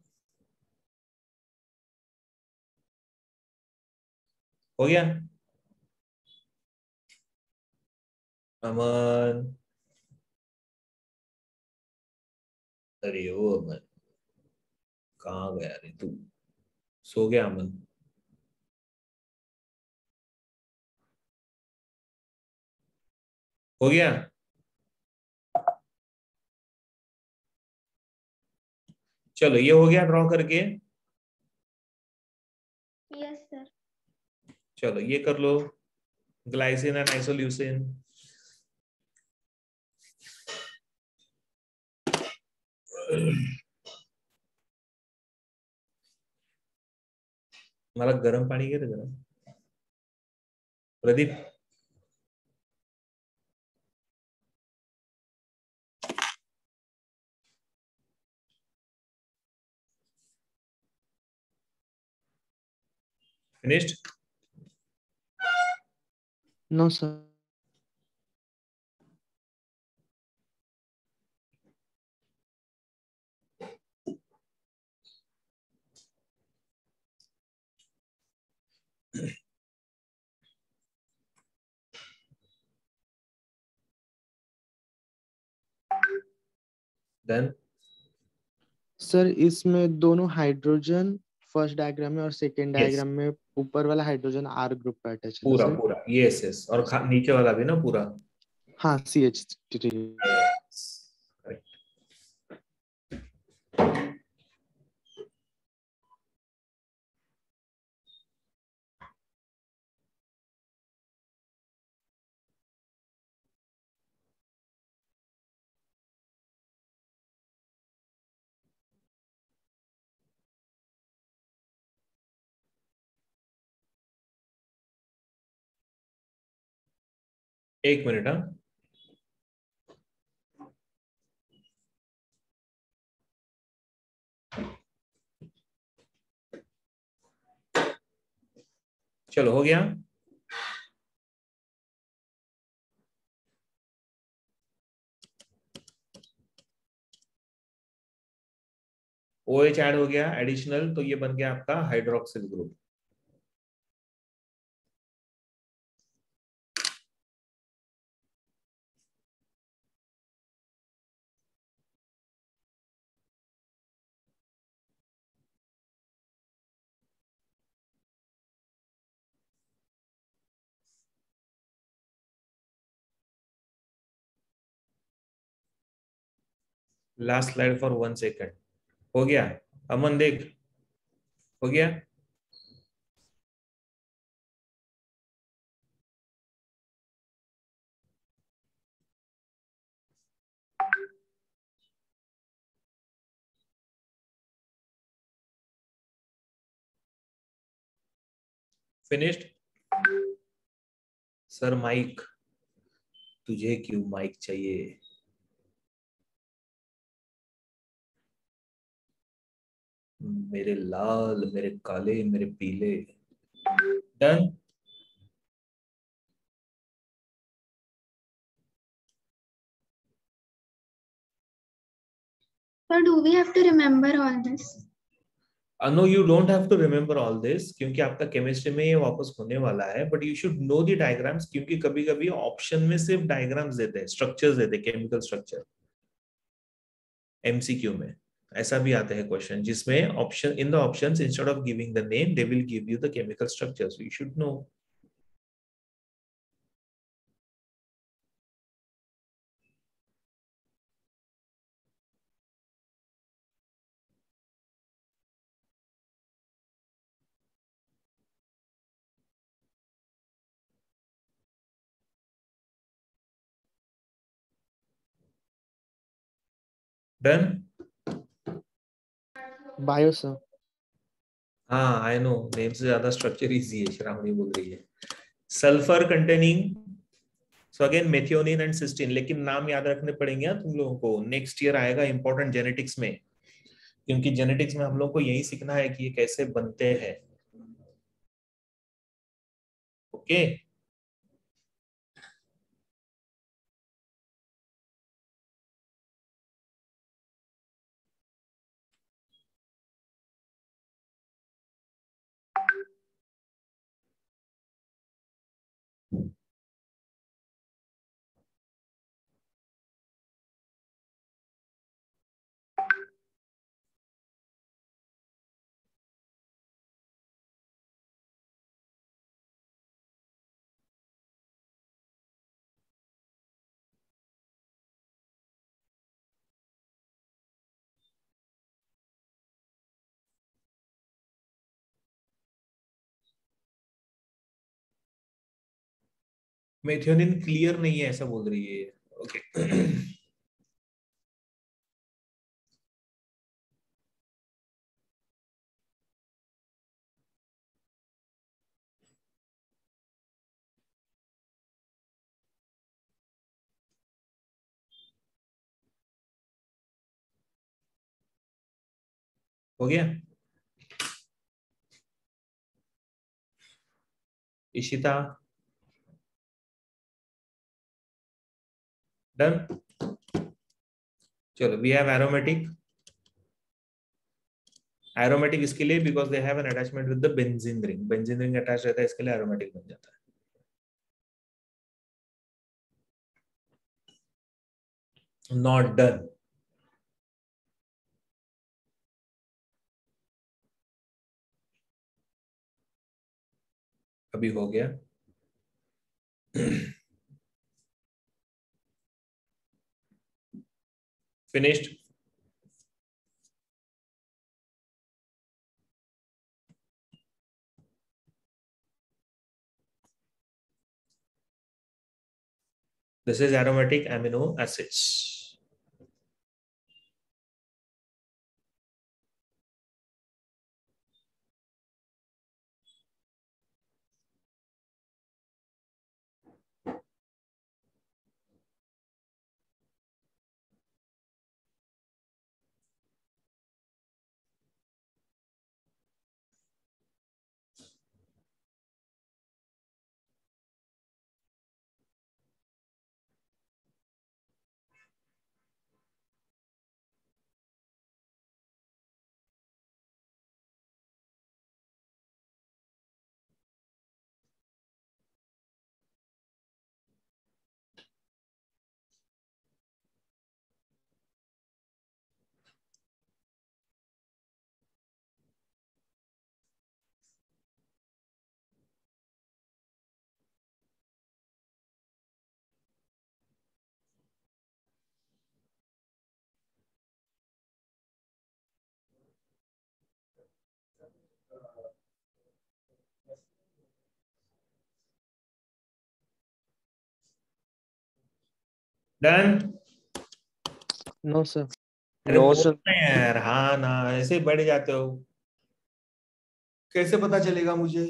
हो गया? अमन, अरे ओ अमन, कहाँ गया रे तू? सो गया अमन? हो गया? चलो ये हो गया ड्रॉ करके। Yes sir. चलो ये कर लो, ग्लाइसिन एंड आइसोल्यूसिन। मला गरम पाणी घे रे गरम, Pradeep. Finished? No sir. Then sir इसमें दोनों हाइड्रोजन फर्स्ट डायग्राम में और सेकेंड यस, डायग्राम में ऊपर वाला हाइड्रोजन आर ग्रुप पे अटैच है ना पूरा सर? पूरा, यस यस, और नीचे वाला भी ना पूरा। हाँ CH3। करेक्ट। एक मिनट, हाँ। चलो हो गया। OH ऐड हो गया एडिशनल, तो ये बन गया आपका hydroxyl group. Last slide for 1 second. हो गया, अमन देख, हो गया। फिनिश्ड? सर माइक, तुझे क्यों माइक चाहिए? मेरे लाल, मेरे काले, मेरे पीले। Done. But do we have to remember all this? No you don't have to remember all this, क्योंकि आपका केमिस्ट्री में ये वापस होने वाला है, but you should know the diagrams, क्योंकि कभी कभी ऑप्शन में सिर्फ डायग्राम्स देते हैं, स्ट्रक्चर्स देते हैं, केमिकल स्ट्रक्चर। MCQ में ऐसा भी आते हैं क्वेश्चन, जिसमें option, in the options instead of giving the name they will give you the chemical structures, you should no. Done. Bio sir. हाँ आई नो, नेम से ज्यादा स्ट्रक्चर इजी है, श्रावणी बोल रही है। Sulphur containing, so again methionine and cysteine, लेकिन नाम याद रखने पड़ेंगे तुम लोगों को, नेक्स्ट ईयर आएगा इंपॉर्टेंट जेनेटिक्स में, क्योंकि जेनेटिक्स में हम लोग को यही सीखना है कि ये कैसे बनते हैं। ओके। मेथियोनिन क्लियर नहीं है ऐसा बोल रही है। ओके हो गया। इशिता डन। चलो वी हैव एरोमेटिक। एरोमेटिक इसके लिए because they have an attachment with the benzene ring, benzene ring attach रहता है इसके लिए एरोमेटिक बन जाता है। Not done. अभी हो गया। Finished. This is aromatic amino acids. Done? No, sir. अरे नो सर। बोलना है यार, हाँ ना ऐसे ही बैठ जाते हो, कैसे पता चलेगा मुझे।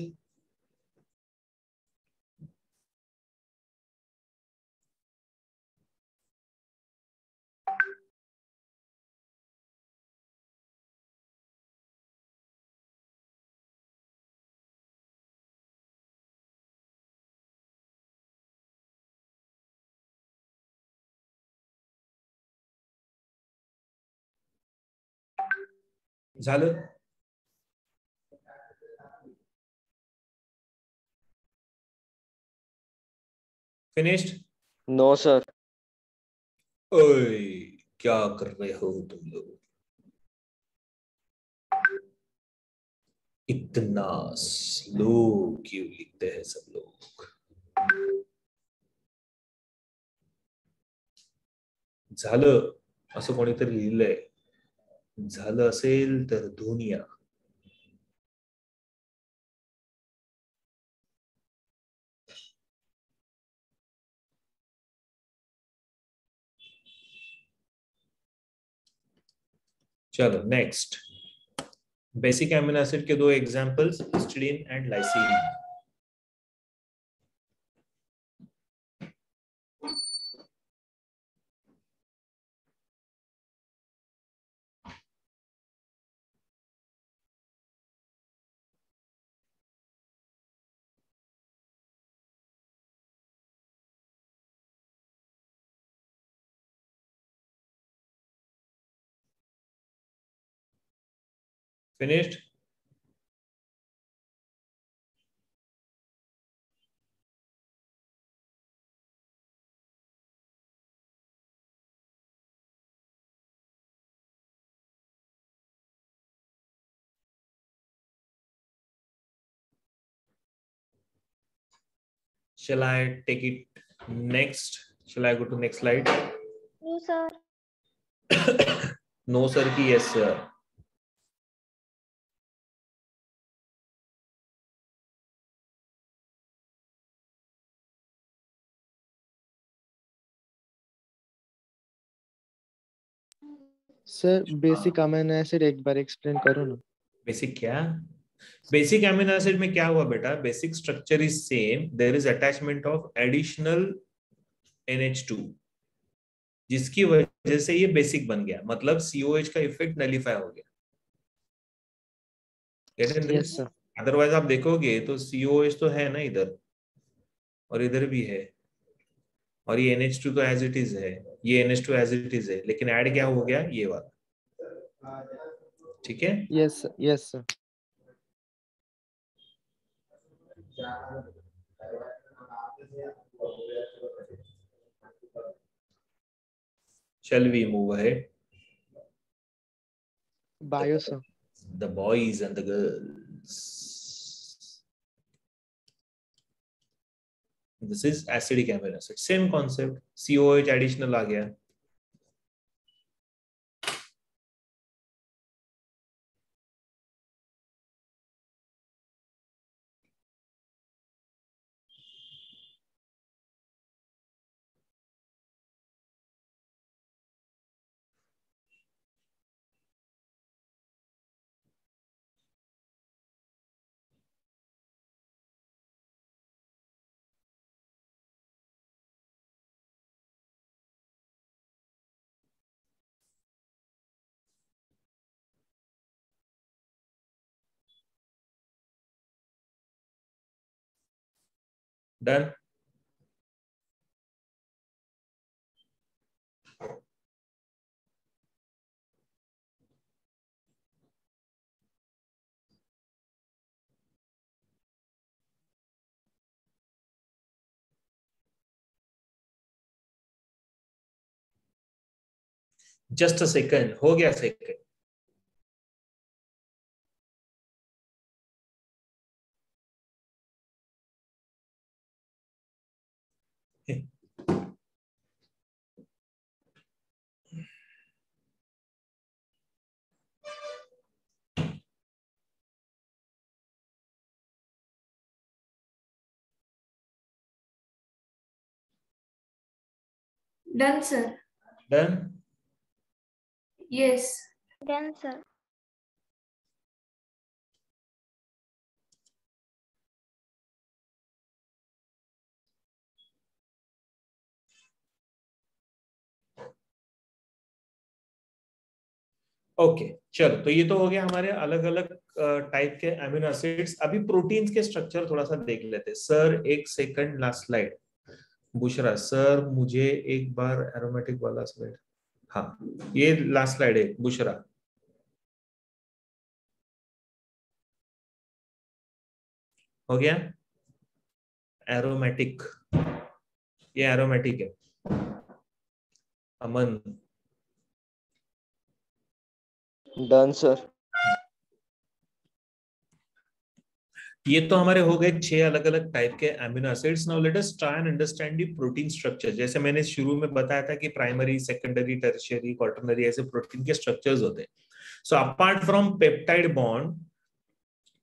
झालं? फिनिश्ड? No sir. ओए क्या कर रहे हो तुम लोग, इतना स्लो क्यों लिखते हैं सब लोग। झालं असं कोणीतरी लिहिलंय, झालं असेल तर दुनिया। चलो नेक्स्ट, बेसिक एमिनो एसिड के दो examples, histidine and lysine. Finished? Shall I take it next? Shall I go to next slide? No, sir. No, sir ki yes, sir. Sir basic amino acid एक बार explain करो ना। Basic क्या? Basic amino acid में क्या हुआ बेटा? Basic structure is same, there is attachment of additional NH2, जिसकी वजह से ये बेसिक बन गया, मतलब COH का इफेक्ट नलीफाई हो गया। Yes sir. अदरवाइज आप देखोगे तो COH तो है ना इधर, और इधर भी है, और ये NH2 तो एज इट इज है, ये NH2 एज इट इज है, लेकिन ऐड क्या हो गया? ये वाला। ठीक है? Yes yes sir. Shall we move ahead? Bio sir. The boys and the girls. This is acidic amino acid. Same concept. COH additional आ गया. Done. Just a second. हो गया second. Done, sir. Done. Yes. Done, sir. Okay चलो, तो ये तो हो गया हमारे अलग अलग टाइप के अमीनो एसिड्स। अभी प्रोटीन्स के स्ट्रक्चर थोड़ा सा देख लेते हैं। सर एक second, last slide. Bushra sir मुझे एक बार एरोमेटिक वाला स्लाइड, हाँ ये लास्ट स्लाइड है बुशरा। हो गया? एरोमेटिक, ये एरोमेटिक है। अमन डन सर। ये तो हमारे हो गए 6 अलग अलग टाइप के amino acids. Now let us try and understand the protein structure. जैसे मैंने शुरू में बताया था कि प्राइमरी, सेकेंडरी, टर्शियरी, क्वाटरनरी ऐसे प्रोटीन के स्ट्रक्चर्स होते हैं। So apart from peptide bond,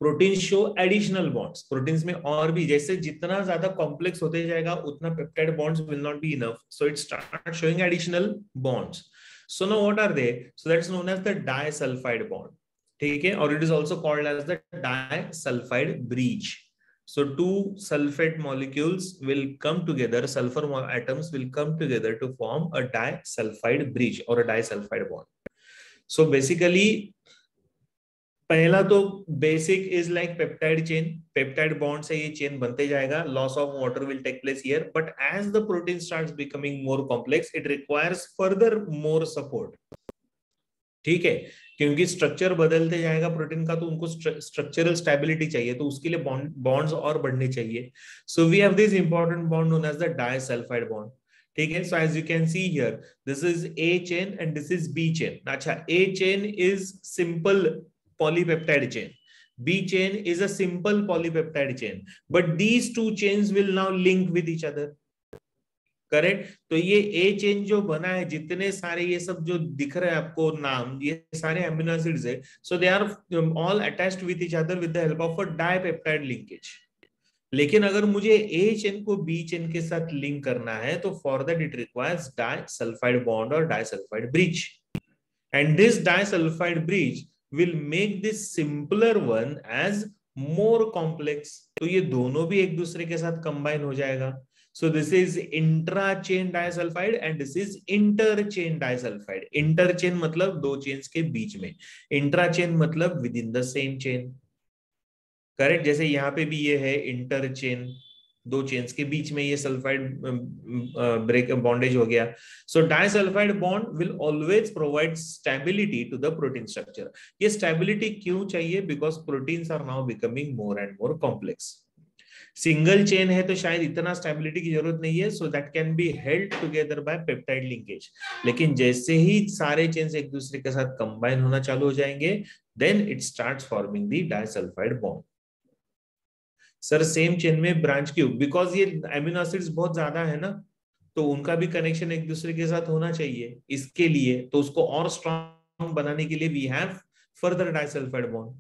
protein show additional bonds. Proteins में और भी, जैसे जितना ज्यादा कॉम्प्लेक्स होते जाएगा उतना peptide bonds will not be enough, so it start showing additional bonds. So now what are they? So that's known as the disulphide bond. ठीक है, और it is also called as the disulphide bridge. So two sulfate molecules will come together, sulfur atoms will come together to form a disulfide bridge or a disulfide bond. So basically पहला तो basic is like peptide chain, peptide bond से ये chain बनते जाएगा, loss of water will take place here, but as the protein starts becoming more complex it requires further more support. ठीक है, क्योंकि structure बदलते जाएगा प्रोटीन का, तो उनको स्ट्रक्चरल स्टेबिलिटी चाहिए, तो उसके लिए बॉन्ड्स और बढ़ने चाहिए। So we have this important bond known as the disulphide bond. ठीक है, so as you can see here this is A chain and this is B chain. अच्छा, A chain is simple polypeptide chain, B chain is a simple polypeptide chain, but these two chains will now link with each other. Correct? तो ये A chain जो बना है, जितने सारे ये सब जो दिख रहे हैं आपको नाम, ये सारे अमीनो एसिड्स है, so they are all attached with each other with the help of a dipeptide linkage. लेकिन अगर मुझे A चेन को B चेन के साथ लिंक करना है, तो for that it requires disulphide bond और disulphide bridge. and this disulfide bridge will make this simpler one as more complex. तो ये दोनों भी एक दूसरे के साथ कंबाइन हो जाएगा. So this is intra-chain disulfide and this is inter-chain disulfide. Inter-chain मतलब दो चेन्स के बीच में, intra-chain मतलब within the same chain. Correct. जैसे यहाँ पे भी ये है इंटर-चेन, दो चेन्स के बीच में ये सल्फाइड ब्रेक बॉन्डेज हो गया. So disulphide bond will always provide stability to the protein structure. ये स्टेबिलिटी क्यों चाहिए? Because proteins are now becoming more and more complex. Single chain है तो शायद इतना स्टेबिलिटी की जरूरत नहीं है, so that can be held together by peptide linkage. लेकिन जैसे ही सारे चेन्स एक दूसरे के साथ कंबाइन होना चालू हो जाएंगे, then it starts forming the disulphide bond. Sir same chain में ब्रांच क्यों? बिकॉज ये एमिनो एसिड्स बहुत ज्यादा है ना, तो उनका भी कनेक्शन एक दूसरे के साथ होना चाहिए. इसके लिए तो उसको और स्ट्रॉन्ग बनाने के लिए we have further disulphide bond.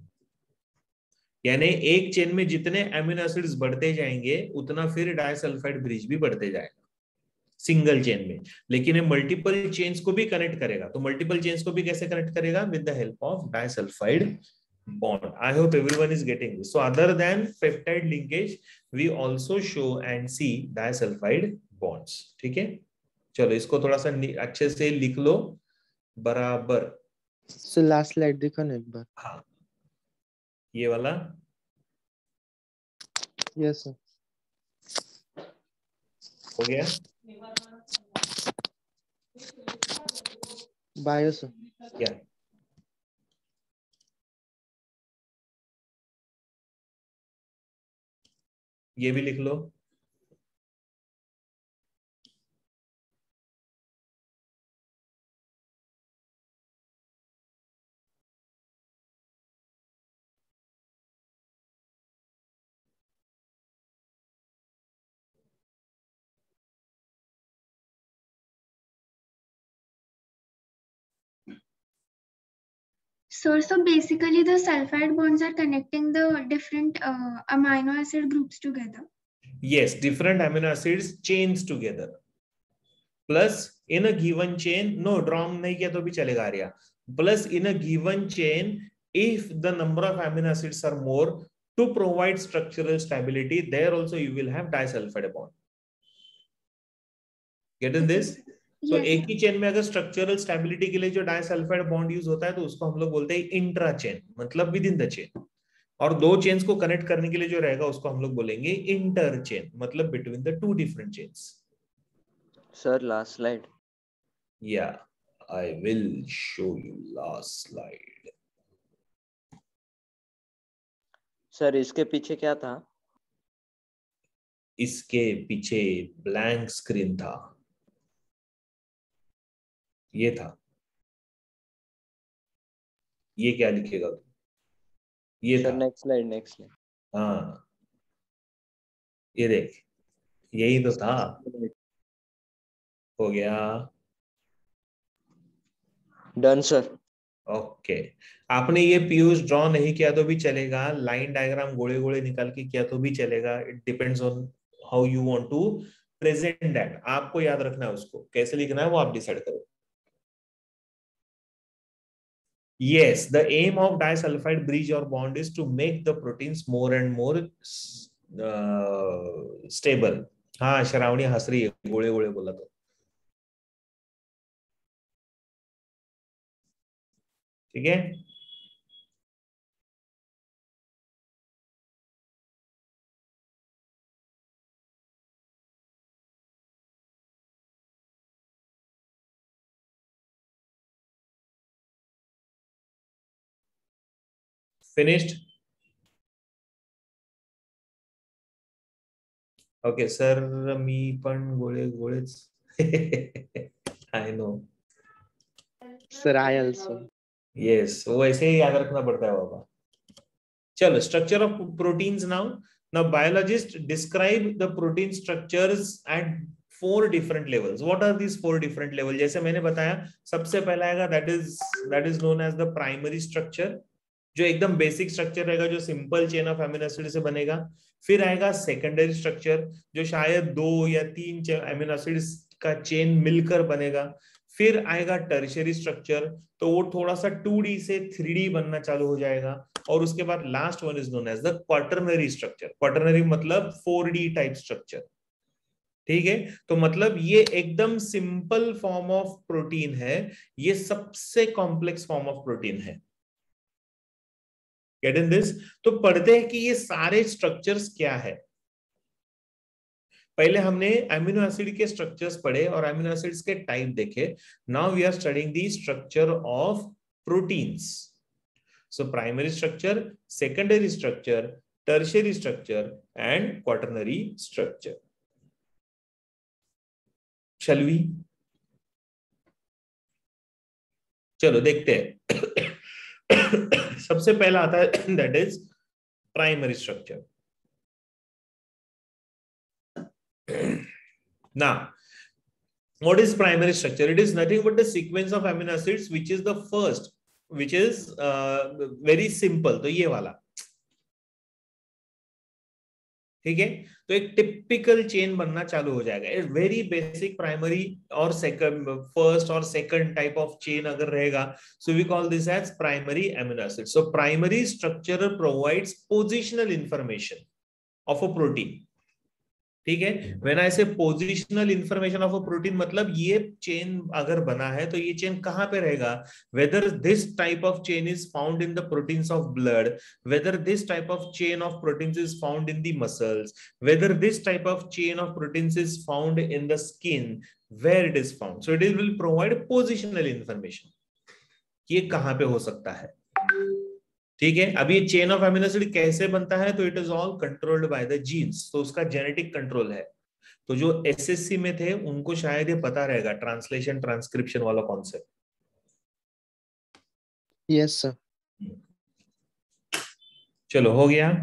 यानी एक चेन में जितने एमिनो एसिड्स बढ़ते जाएंगे उतना फिर डाइसल्फाइड ब्रिज भी बढ़ते जाएगा सिंगल चेन में. लेकिन ये मल्टीपल चेन्स को भी कनेक्ट करेगा. तो मल्टीपल चेन्स को भी कैसे कनेक्ट करेगा? With the help of disulphide bond. I hope everyone is getting this. So other than peptide linkage, we also show and see disulfide bonds. ठीक है, चलो इसको थोड़ा सा अच्छे से लिख लो बराबर. सो लास्ट स्लाइड दिखा ना एक बार. हाँ, ये वाला. Yes sir. हो गया. Bio sir. या ये भी लिख लो. So basically the sulfide bonds are connecting the different amino acid groups together. Yes, different amino acids chains together. Plus in a given chain, no drawn नहीं किया तो भी चलेगा Arya. Plus in a given chain, if the number of amino acids are more, to provide structural stability, there also you will have disulfide bond. Get in this? तो एक ही chain में अगर structural stability के लिए जो डाइसल्फाइड बॉन्ड यूज होता है तो उसको हम लोग बोलते हैं इंट्रा चेन, मतलब विद इन द चेन. और दो चेन्स को कनेक्ट करने के लिए जो रहेगा उसको हम लोग बोलेंगे इंटर चेन, मतलब between the two different chains. Sir last slide. Yeah I will show you last slide. Sir इसके पीछे क्या था? इसके पीछे ब्लैंक स्क्रीन था. ये था. ये क्या लिखेगा? ये सर था. Next slide. Next slide. हाँ, ये देख, यही तो था. हो गया. Done sir. ओके. आपने ये पीयूष ड्रॉ नहीं किया तो भी चलेगा, लाइन डायग्राम गोले गोले निकाल के किया तो भी चलेगा. It depends on how you want to present that. आपको याद रखना है उसको कैसे लिखना है, वो आप डिसाइड करो. Yes, the aim of disulfide bridge or bond is to make the proteins more and more stable. हाँ, श्रावणी हंस रही है, गोले गोले बोला तो. ठीक है. Finished? Okay, sir, मी पण गोळे गोळेच. I know. Sir I also. Yes, वो ऐसे ही याद रखना पड़ता है बाबा. चलो, structure of proteins now. Now biologists describe the protein structures at 4 different levels. What are these 4 different levels? जैसे मैंने बताया, सबसे पहला आएगा that is known as the primary structure, जो एकदम बेसिक स्ट्रक्चर रहेगा, जो simple chain of amino acid से बनेगा. फिर आएगा सेकेंडरी स्ट्रक्चर, जो शायद 2 या 3 एमिनो एसिड्स का चेन मिलकर बनेगा. फिर आएगा टर्शियरी स्ट्रक्चर, तो वो थोड़ा सा 2D से 3D बनना चालू हो जाएगा, और उसके बाद last one is known as the quaternary structure. Quaternary मतलब 4D टाइप स्ट्रक्चर, ठीक है। तो मतलब ये एकदम सिंपल फॉर्म ऑफ प्रोटीन है, ये सबसे कॉम्प्लेक्स फॉर्म ऑफ प्रोटीन है। Get in this? तो पढ़ते हैं कि ये सारे स्ट्रक्चर्स क्या है। पहले हमने अमीनो एसिड के स्ट्रक्चर्स पढ़े और अमीनो एसिड्स के टाइप देखे। Now we are studying the structure of proteins. So primary structure, secondary structure, tertiary structure and quaternary structure. Shall we? चलो देखते हैं। सबसे पहला आता है that is primary structure. Now, what is primary structure? It is nothing but the sequence of amino acids which is the first, which is very simple. तो ये वाला, ठीक है। तो एक टिपिकल चेन बनना चालू हो जाएगा। वेरी बेसिक प्राइमरी और सेकंड, फर्स्ट और सेकंड टाइप ऑफ चेन अगर रहेगा, so we call this as primary amino acid. So primary structure provides positional information of a protein, ठीक है। When I say positional information of a protein, मतलब ये chain अगर बना है तो ये चेन कहां पे रहेगा, whether this type of chain is found in the proteins of blood, whether this type of chain of proteins is found in the muscles, whether this type of chain of proteins is found in the skin, where it is found. So it is will provide positional information, ये कहां पे हो सकता है, ठीक है। अब ये चेन ऑफ अमीनो एसिड कैसे बनता है, तो it is all controlled by the genes, तो उसका जेनेटिक कंट्रोल है। तो जो एसएससी में थे उनको शायद ये पता रहेगा, ट्रांसलेशन ट्रांसक्रिप्शन वाला कॉन्सेप्ट। Yes sir. चलो हो गया।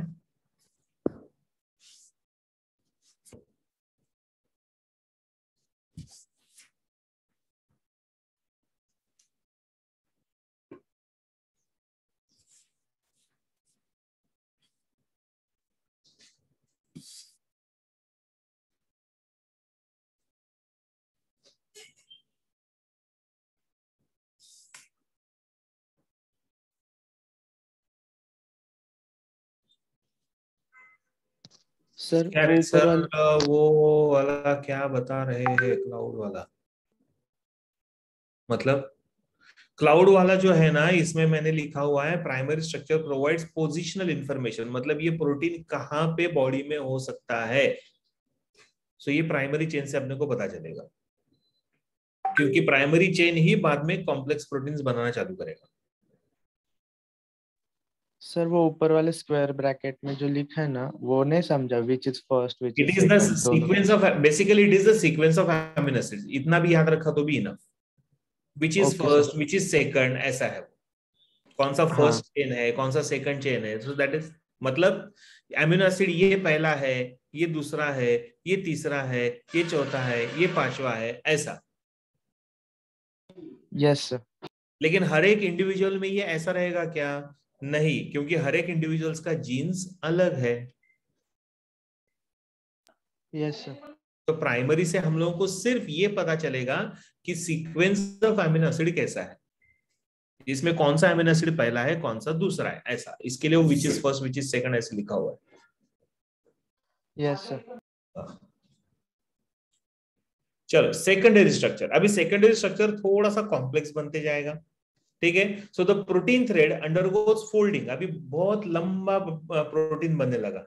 सर क्या वो सर, ऊपर वाला वो वाला क्या बता रहे हैं, क्लाउड वाला, मतलब क्लाउड वाला जो है ना, इसमें मैंने लिखा हुआ है primary structure provides positional information, मतलब ये प्रोटीन कहां पे बॉडी में हो सकता है। सो ये प्राइमरी चेन से अपने को पता चलेगा, क्योंकि प्राइमरी चेन ही बाद में कॉम्प्लेक्स प्रोटीन्स बनाना चालू करेगा। सर वो ऊपर वाले स्क्वायर ब्रैकेट में जो लिखा है ना, वो नहीं समझा, which is first which it is is the second sequence of, basically it is the sequence of amino acids, इतना भी याद रखा तो भी enough. Which is okay first, sir. Which is second, ऐसा है। कौन सा हाँ फर्स्ट चेन है, कौन सा सेकंड चेन है, सो दैट इज, मतलब अमीनो एसिड ये पहला है, ये दूसरा है, ये तीसरा है, ये चौथा है, ये पांचवा है, ऐसा। Yes sir. लेकिन हर एक इंडिविजुअल में ये ऐसा रहेगा क्या? नहीं, क्योंकि हर एक इंडिविजुअल्स का जीन्स अलग है। Yes sir. तो प्राइमरी से हम लोगों को सिर्फ ये पता चलेगा कि सीक्वेंस ऑफ अमीनो एसिड कैसा है, इसमें कौन सा अमीनो एसिड पहला है, कौन सा दूसरा है, ऐसा। इसके लिए वो which is first, which is second ऐसे लिखा हुआ है। Yes sir. चलो सेकेंडरी स्ट्रक्चर। अभी सेकेंडरी स्ट्रक्चर थोड़ा सा कॉम्प्लेक्स बनते जाएगा, ठीक है। So the protein thread undergoes folding. अभी बहुत लंबा प्रोटीन बनने लगा,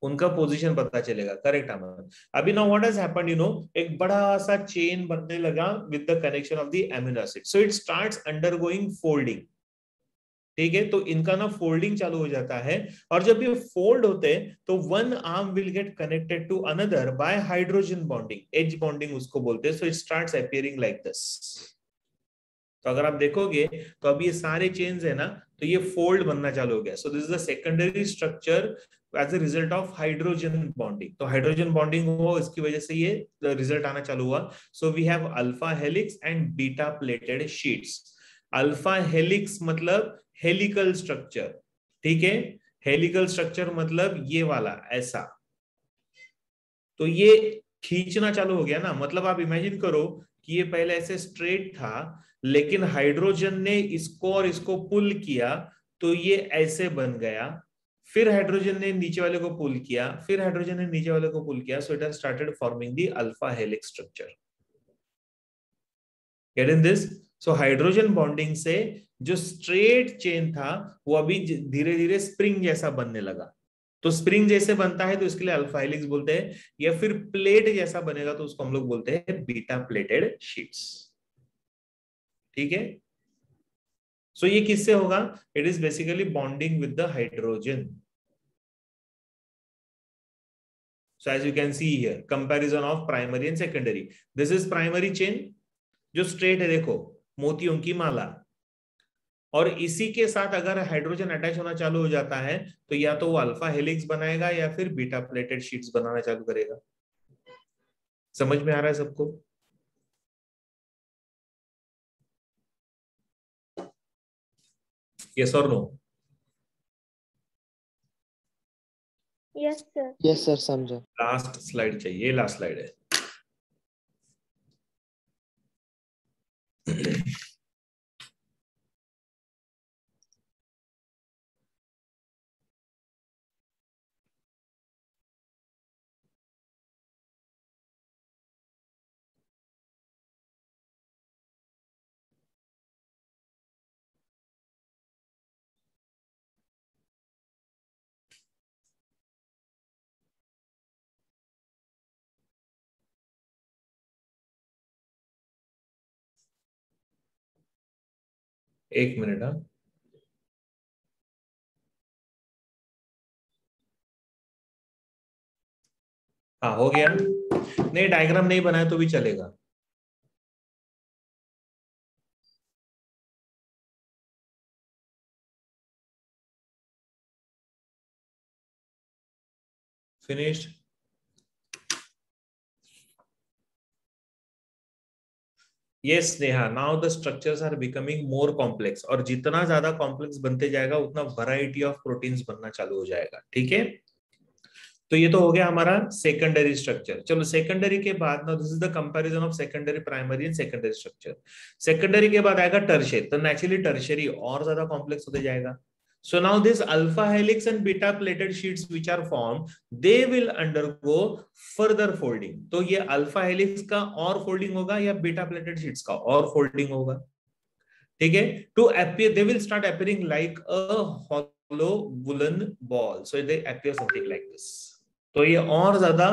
उनका पोजीशन पता चलेगा, करेक्ट अमन। अभी now what has happened, you know, एक बड़ा सा चेन बनने लगा with the connection of the amino acid, so it starts undergoing folding, ठीक है। तो इनका ना फोल्डिंग चालू हो जाता है, और जब ये फोल्ड होते हैं तो one arm will get connected to another by hydrogen bonding, H bonding उसको बोलते हैं। So it starts appearing like this. तो अगर आप देखोगे तो अभी ये सारे चेन्स है ना, तो ये फोल्ड बनना चालू हो गया। So this is the secondary structure as a result of hydrogen bonding. तो हाइड्रोजन बॉन्डिंग हुआ, इसकी वजह से ये रिजल्ट आना चालू हुआ। So we have alpha helix and beta pleated sheets. Alpha helix मतलब हेलिकल स्ट्रक्चर, ठीक है। हेलिकल स्ट्रक्चर मतलब ये वाला ऐसा। तो ये खींचना चालू हो गया ना, मतलब आप इमेजिन करो कि ये पहले ऐसे स्ट्रेट था, लेकिन हाइड्रोजन ने इसको और इसको पुल किया तो ये ऐसे बन गया, फिर हाइड्रोजन ने नीचे वाले को पुल किया, फिर हाइड्रोजन ने नीचे वाले को पुल किया, so it has started forming the alpha helix structure. Gate in this? So hydrogen bonding से जो स्ट्रेट चेन था वो अभी धीरे धीरे स्प्रिंग जैसा बनने लगा। तो स्प्रिंग जैसे बनता है तो इसके लिए अल्फा हेलिक्स बोलते हैं, या फिर प्लेट जैसा बनेगा तो उसको हम लोग बोलते हैं बीटा प्लेटेड शीट्स। ठीक है, सो ये किससे होगा? It is basically bonding with the hydrogen. So as you can see here, comparison of primary and secondary. This is primary chain जो straight है, देखो मोतियों की माला, और इसी के साथ अगर हाइड्रोजन अटैच होना चालू हो जाता है तो या तो वो अल्फा हेलिक्स बनाएगा या फिर बीटा प्लेटेड शीट्स बनाना चालू करेगा। समझ में आ रहा है सबको? यस और no? Yes sir. Yes sir, समझा। लास्ट स्लाइड चाहिए, लास्ट स्लाइड है। एक मिनट। हाँ हो गया? नहीं, डायग्राम नहीं बनाया तो भी चलेगा। Finished? Yes Neha, now the structures are becoming more complex, और जितना ज्यादा कॉम्प्लेक्स बनते जाएगा उतना वैरायटी ऑफ प्रोटीन्स बनना चालू हो जाएगा। ठीक है, तो ये तो हो गया हमारा सेकेंडरी स्ट्रक्चर। चलो सेकेंडरी के बाद ना, this is the comparison of secondary, primary and secondary structure. Secondary के बाद आएगा टर्शियरी, तो नेचुरली टर्शियरी और ज्यादा कॉम्प्लेक्स होते जाएगा। So now this alpha helix and beta plated sheets which are formed, they will undergo further folding. तो ये alpha helix का और folding होगा या beta plated sheets का और folding होगा। ठीक है, to appear they will start appearing like a hollow woolen ball. So they appear something like this. तो ये और ज्यादा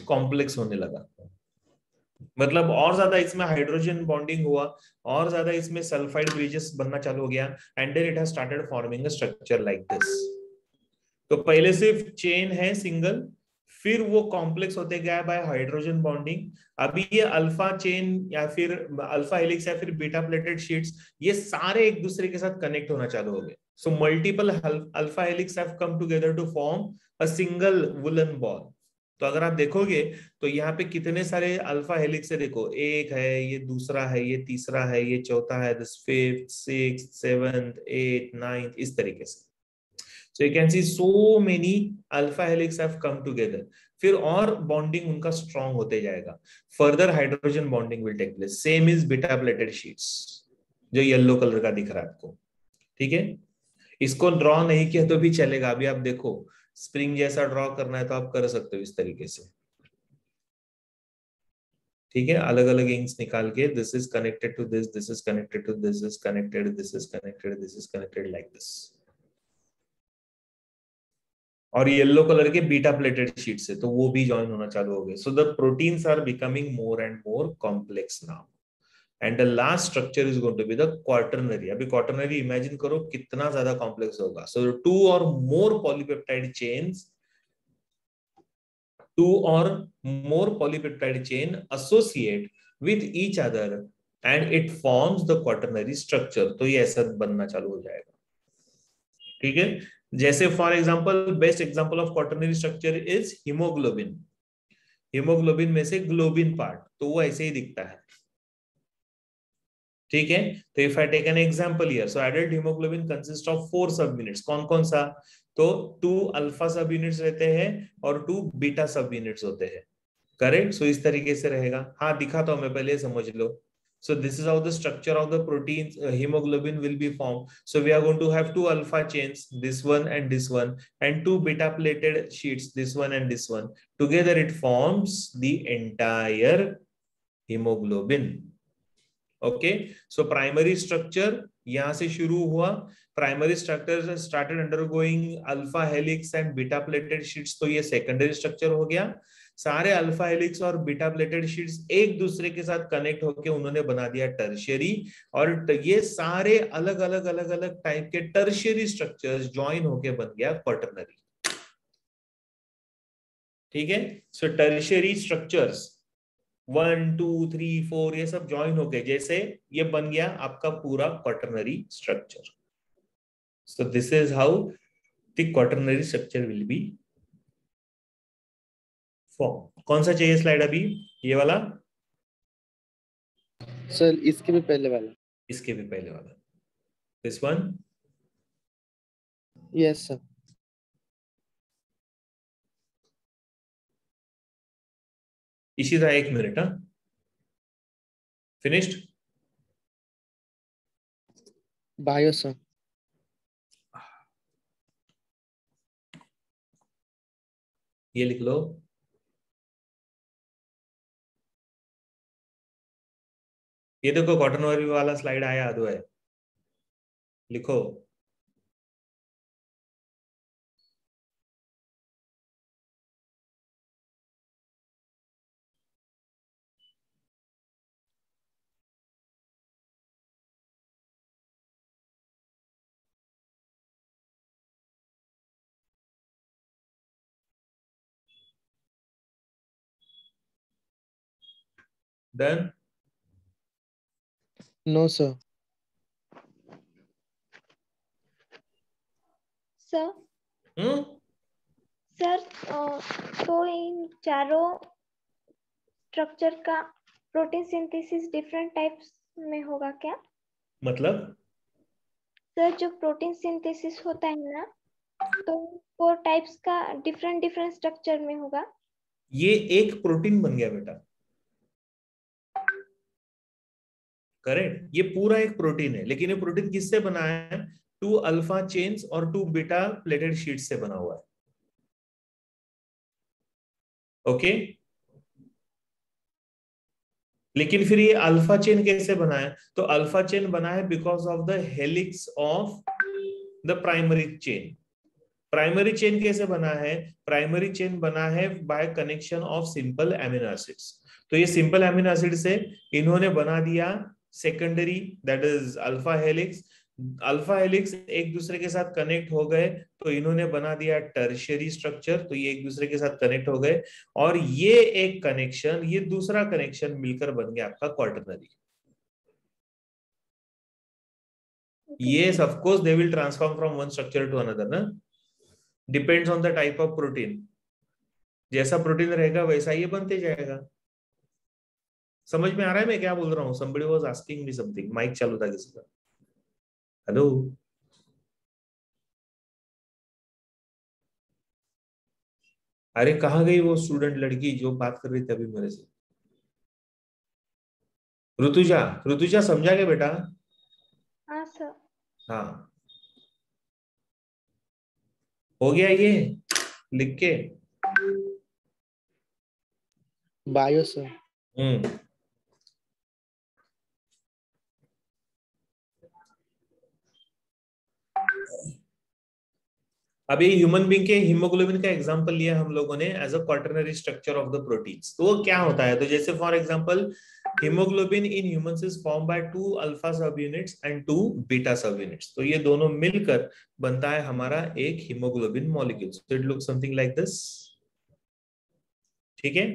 कॉम्प्लेक्स होने लगा, मतलब और ज्यादा इसमें हाइड्रोजन बॉन्डिंग हुआ, और ज्यादा इसमें सल्फाइड ब्रिजेस बनना चालू हो गया, and then it has started forming a structure like this. तो पहले सिर्फ चेन है सिंगल, फिर वो कॉम्प्लेक्स होते गया बाय हाइड्रोजन बॉन्डिंग। अभी ये अल्फा चेन या फिर अल्फा हेलिक्स या फिर बीटा प्लेटेड शीट्स, ये सारे एक दूसरे के साथ कनेक्ट होना चालू हो गए। सो multiple alpha helix have come together to form a single woollen ball. तो अगर आप देखोगे तो यहाँ पे कितने सारे अल्फा हेलिक्स है, देखो एक है, ये दूसरा है, ये तीसरा है, ये चौथा है, this fifth, sixth, seventh, eight, ninth, इस तरीके से। So you can see so many alpha helix have come together. फिर और बॉन्डिंग उनका स्ट्रॉन्ग होते जाएगा, further hydrogen bonding will take place. Same is beta pleated sheets जो येलो कलर का दिख रहा है आपको। ठीक है, इसको ड्रॉ नहीं किया तो भी चलेगा। अभी आप देखो, स्प्रिंग जैसा ड्रॉ करना है तो आप कर सकते हो इस तरीके से। ठीक है, अलग अलग इंक्स निकाल के, this is connected to this, this is connected to this, is connected, this is connected, this is connected, like this. और येलो कलर के बीटा प्लेटेड शीट से तो वो भी ज्वाइन होना चालू हो गए। So the proteins are becoming more and more complex now, and the last structure is going to be the quaternary. अभी क्वार्टरनरी इमेजिन करो कितना ज्यादा कॉम्प्लेक्स होगा। सो टू और more polypeptide chains, two or more polypeptide chain associate with each other and it forms the quaternary structure। तो ये ऐसा बनना चालू हो जाएगा। ठीक है, जैसे for example, best example of quaternary structure is haemoglobin. Haemoglobin में से ग्लोबिन पार्ट, तो वो ऐसे ही दिखता है। ठीक है, तो if I take an example here, so adult haemoglobin consist of 4 sub units. कौन कौन सा? तो 2 अल्फा सब यूनिट्स रहते हैं और 2 बीटा सब यूनिट्स होते हैं। करेक्ट. सो इस तरीके से रहेगा. हाँ दिखाता हूं मैं, पहले समझ लो. So this is how the structure of the proteins hemoglobin will be formed. So we are going to have two alpha chains, this one and this one, and two beta plated sheets, this one and this one. Together it forms the entire hemoglobin. Okay. So primary structure यहाँ से शुरू हुआ. Primary structure started undergoing alpha helix and beta plated sheets. तो ये secondary structure हो गया. सारे alpha helix और बीटा प्लेटेड शीट्स एक दूसरे के साथ कनेक्ट होकर उन्होंने बना दिया टर्शियरी. और ये सारे अलग अलग अलग अलग टाइप के टर्शियरी स्ट्रक्चर्स ज्वाइन होकर बन गया क्वाटरनरी. ठीक है. सो टर्शियरी स्ट्रक्चर्स 1 2 3 4 ये सब ज्वाइन हो गए, जैसे ये बन गया आपका पूरा quaternary structure. So this is how the quaternary structure will be form. कौन सा चाहिए स्लाइड अभी? ये वाला? सर इसके भी पहले वाला. इसके भी पहले वाला. This one. Yes sir. Ishita एक मिनट. हाँ फिनिश्ड. Bio sir. ये लिख लो. ये देखो क्वाटरनरी वाला स्लाइड आया आदो है. लिखो. Done. No sir. Sir sir तो इन चारों स्ट्रक्चर का प्रोटीन सिंथेसिस डिफरेंट टाइप्स में होगा क्या? मतलब सर जो प्रोटीन सिंथेसिस होता है ना, तो 4 टाइप्स का डिफरेंट डिफरेंट स्ट्रक्चर में होगा. ये एक प्रोटीन बन गया बेटा. करेक्ट. ये पूरा एक प्रोटीन है, लेकिन ये प्रोटीन किससे बना है? 2 अल्फा चेन्स और 2 बीटा प्लेटेड शीट्स से बना हुआ है. ओके. लेकिन फिर ये अल्फा चेन कैसे बना है? तो अल्फा चेन बना है because of the helix of the primary chain. Primary chain कैसे बना है? प्राइमरी चेन बना है by connection of simple amino acids. तो ये सिंपल एमिनो एसिड से इन्होंने बना दिया secondary, that is alpha helix. Alpha helix एक दूसरे के साथ कनेक्ट हो गए तो इन्होंने बना दिया टर्शियरी स्ट्रक्चर. तो ये एक दूसरे के साथ कनेक्ट हो गए और ये एक कनेक्शन, ये दूसरा कनेक्शन मिलकर बन गया आपका quaternary. Yes, of course they will transform from one structure to another ना. Depends on the type of protein. जैसा प्रोटीन रहेगा वैसा ये बनते जाएगा. समझ में आ रहा है मैं क्या बोल रहा हूँ? Somebody was asking me something. Mike चालू था किसी का. हेलो. अरे कहाँ गई वो स्टूडेंट लड़की जो बात कर रही थी अभी मेरे से? ऋतुजा. ऋतुजा समझा क्या बेटा? हाँ सर. हाँ हो गया ये लिख के. Bio sir. अभी ह्यूमन बीइंग के हीमोग्लोबिन का एग्जांपल लिया हम लोगों ने as a quaternary structure of the proteins. तो वो क्या होता है? तो जैसे for example haemoglobin in humans is form by 2 alpha sub units and 2 beta sub units. तो ये दोनों मिलकर बनता है हमारा एक haemoglobin molecule. So it looks something like this. ठीक है.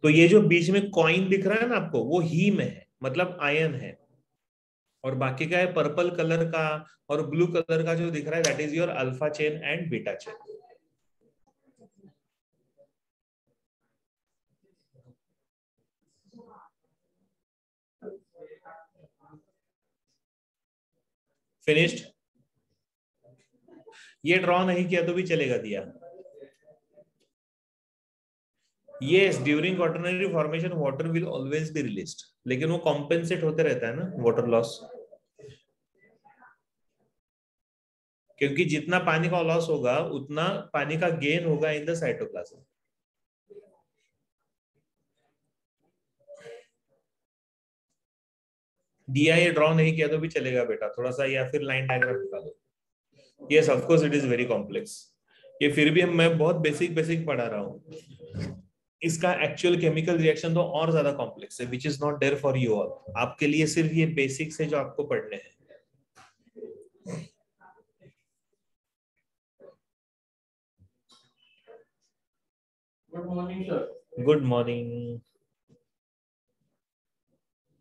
तो ये जो बीच में कॉइन दिख रहा है ना आपको, वो हीम है, मतलब आयन है. और बाकी का है पर्पल कलर का और ब्लू कलर का जो दिख रहा है, that is your alpha chain and beta chain. Finished. ये ड्रॉ नहीं किया तो भी चलेगा दिया। Yes, during quaternary formation water will always be released, लेकिन वो कॉम्पेंसेट होते रहता है ना वाटर लॉस, क्योंकि जितना पानी का लॉस होगा उतना पानी का गेन होगा इन द साइटोप्लाज्म। दिया ये ड्रॉ नहीं किया तो भी चलेगा बेटा, थोड़ा सा या फिर लाइन डायग्राम निकालो। Yes of course it is very complex, ये फिर भी मैं बहुत बेसिक बेसिक पढ़ा रहा हूँ। इसका एक्चुअल केमिकल रिएक्शन तो और ज्यादा कॉम्प्लेक्स है, which is not there for you all. आपके लिए सिर्फ ये बेसिक्स है जो आपको पढ़ने हैं। Good morning sir. Good morning.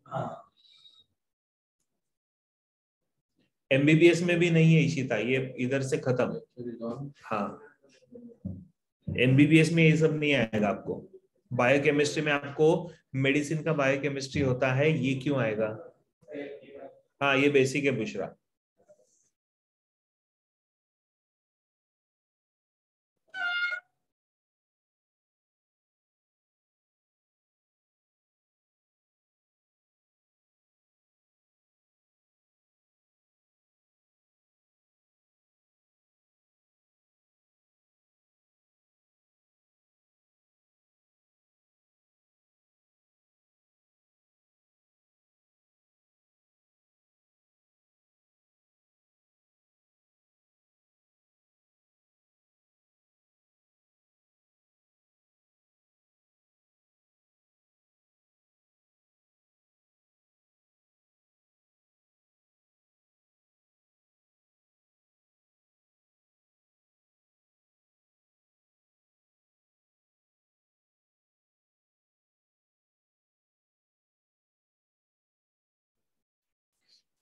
हाँ, एमबीबीएस में भी नहीं है इशिता, ये इधर से खत्म। हाँ, एमबीबीएस में ये सब नहीं आएगा आपको। बायोकेमिस्ट्री में आपको मेडिसिन का बायोकेमिस्ट्री होता है, ये क्यों आएगा? हाँ, ये बेसिक है Bushra.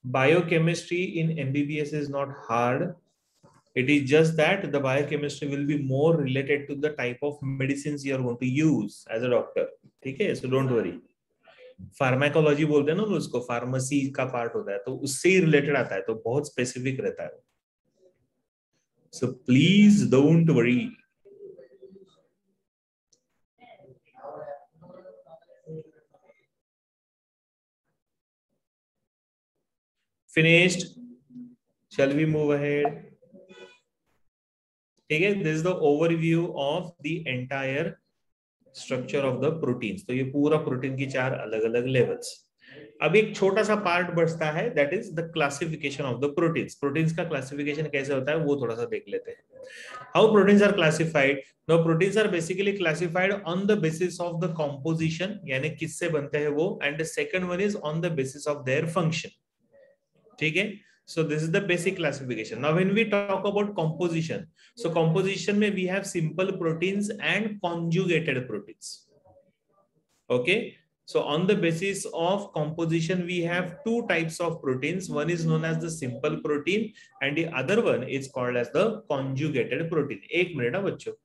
Biochemistry in MBBS is not hard. It is just that the biochemistry will be more related to the type of medicines you are going to use as a doctor. ठीक है, so don't worry. फार्माकोलॉजी बोलते हैं ना उसको, pharmacy का part होता है, तो उससे ही रिलेटेड आता है, तो बहुत स्पेसिफिक रहता है। So please don't worry. Finished? Shall we move ahead? ठीक है, this is the overview of the entire structure of the proteins. तो ये पूरा प्रोटीन की 4 अलग अलग लेवल्स। अब एक छोटा सा पार्ट बचता है, that is the classification of the proteins. Proteins का क्लासिफिकेशन कैसे होता है वो थोड़ा सा देख लेते हैं। How proteins are classified? No, proteins are basically classified on the basis of the composition, यानी किससे बनते हैं वो, and the second one is on the basis of their function. ठीक है, so this is the basic classification. Now when we talk about composition, so composition mein we have simple proteins and conjugated proteins. Okay, so on the basis of composition we have 2 types of proteins. One is known as the simple protein and the other one is called as the conjugated protein. एक minute ना बच्चों।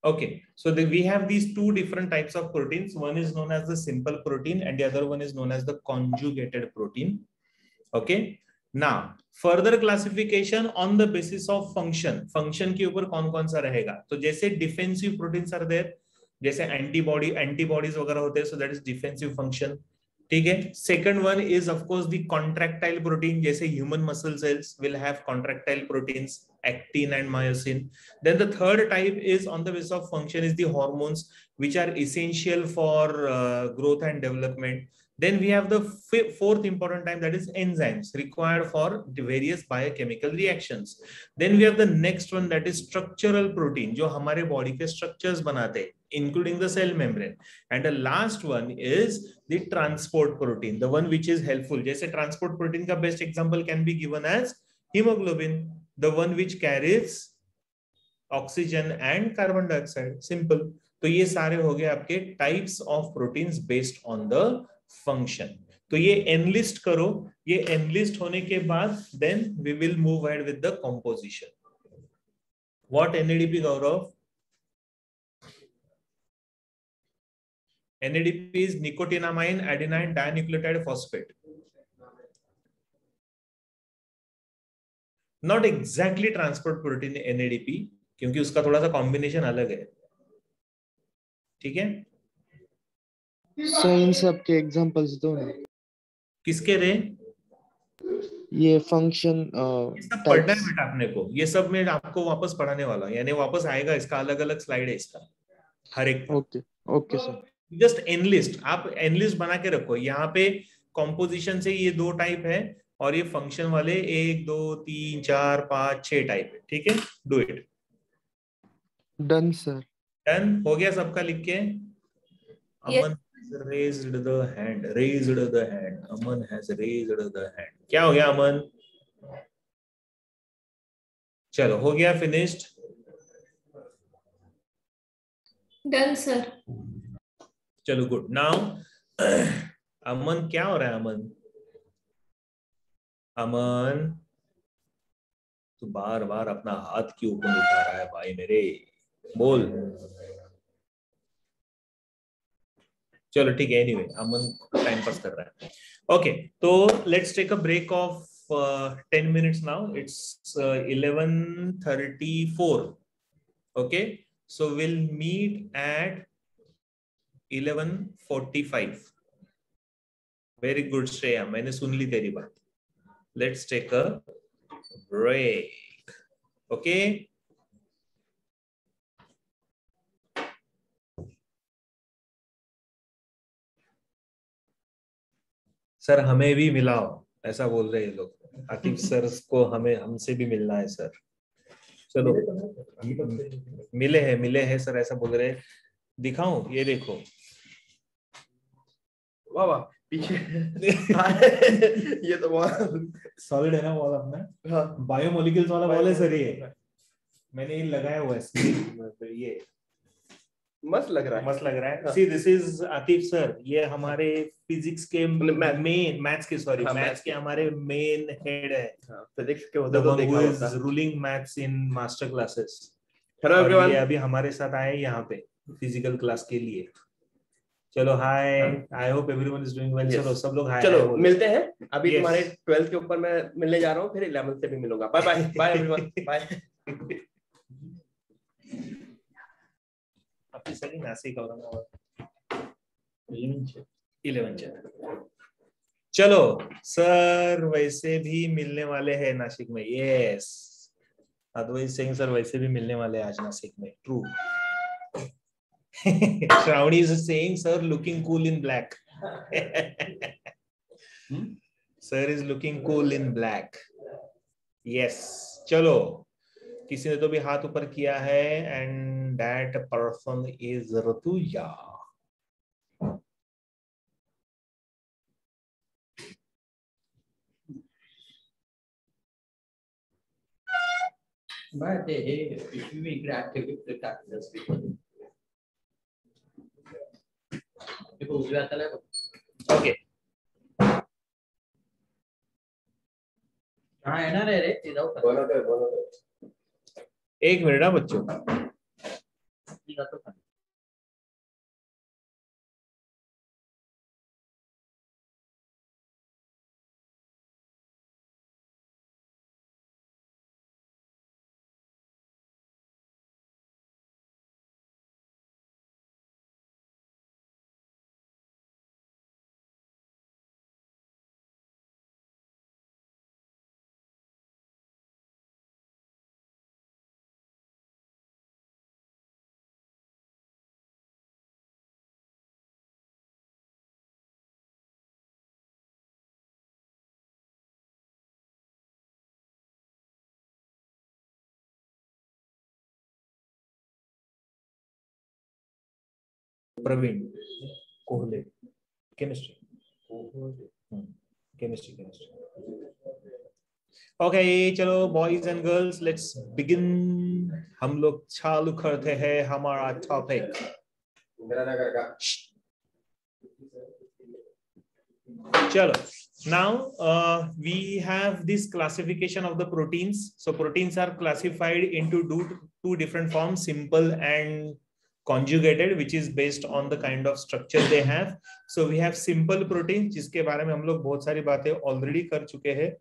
Okay, so we have these two different types of proteins. One is known as the simple protein and the other one is known as the conjugated protein. Okay, now further classification on the basis of function. Function के ऊपर कौन कौन सा रहेगा? तो जैसे defensive proteins are there, जैसे antibodies वगैरह होते हैं, so that is defensive function. ठीक है. Second one is of course the contractile protein, जैसे human muscle cells will have contractile proteins, actin and myosin. Then the third type is on the basis of function is the hormones, which are essential for growth and development. Then we have the fourth important type, that is enzymes required for the various biochemical reactions. Then we have the next one, that is structural protein, जो हमारे body के structures बनाते हैं, including the cell membrane. And the last one is the transport protein, the one which is helpful. जैसे transport protein का best example can be given as hemoglobin, the one which carries oxygen and carbon dioxide. Simple. तो ये सारे हो गए आपके types of proteins based on the function. तो ये enlist करो, ये enlist होने के बाद then we will move ahead with the composition. What NADP, Gaurav? NADP is nicotinamide adenine dinucleotide phosphate. Not exactly transport protein NADP, क्योंकि उसका थोड़ा सा कॉम्बिनेशन अलग है. ठीक है. सो इन सब के एग्जांपल्स दो ना. किसके रे? ये फंक्शन सब पढ़ना है बेटा अपने को. ये सब मैं आपको वापस पढ़ाने वाला हूँ, यानी वापस आएगा, इसका अलग अलग स्लाइड है इसका हर एक. Okay okay sir. Just enlist, आप एनलिस्ट बना के रखो. यहाँ पे कॉम्पोजिशन से ये 2 टाइप है और ये फंक्शन वाले 1 2 3 4 5 6 टाइप है. ठीक है, do it. Done sir. Done हो गया सबका लिख के. अमन raised the hand. Aman has raised the hand. क्या हो गया अमन? चलो हो गया, फिनिश्ड. Done sir. चलो गुड. नाउ अमन क्या हो रहा है? अमन तू बार बार अपना हाथ क्यों ऊपर उठा रहा है भाई मेरे? बोल. चलो ठीक है, एनीवे अमन टाइम पास कर रहा है. ओके, तो let's take a break of 10 minutes now. It's 11:34. Okay, so we'll meet at 11:45. Very good Shreya, मैंने सुन ली तेरी बात. Let's take a break. Okay. Sir हमें भी मिलाओ, ऐसा बोल रहे हैं लोग. आतिफ सर को हमसे भी मिलना है सर. चलो मिले हैं सर, ऐसा बोल रहे हैं. दिखाऊं? ये देखो. वाह वाह, पीछे ये तो सॉलिड है ना वॉल अपना. हाँ, बायोमोलिक्यूल्स वाला वॉल है सर. ये मैंने ये लगाया हुआ है. ये मस्त लग रहा है. See, this is Atif sir. ये हमारे फिजिक्स के मैथ्स के हमारे मेन हेड है. फिजिक्स के The one who is ruling maths in master classes. Hello everyone. ये अभी हमारे साथ आए यहाँ पे फिजिकल क्लास के लिए. चलो hi, I hope everyone is doing well. चलो सब लोग हाय. चलो मिलते हैं. अभी तुम्हारे 12th के ऊपर मैं मिलने जा रहा हूँ, फिर 11th से भी मिलूंगा. Bye bye bye everyone. Bye. आपकी सही नासिक और 11 चलो सर वैसे भी मिलने वाले हैं नासिक में. यस, अदरवाइज सिंह सर वैसे भी मिलने वाले हैं आज नासिक में. True. Shravani is saying sir looking cool in black. Sir is looking cool in black. Yes. चलो, किसी ने तो भी हाथ ऊपर किया है and that person is Ratuja. But if you make active with the practice people Okay. हाँ है ना रे बोलो. एक मिनट बच्चों. प्रवीण कोहले केमिस्ट्री ओके चलो boys and girls let's begin. हम लोग चालू करते हैं हमारा टॉपिक। चलो now we have this classification of the proteins. So proteins are classified into two different forms, simple and conjugated, which is based on the kind of structure they have. So we have simple protein जिसके बारे में हम लोग बहुत सारी बातें already कर चुके हैं,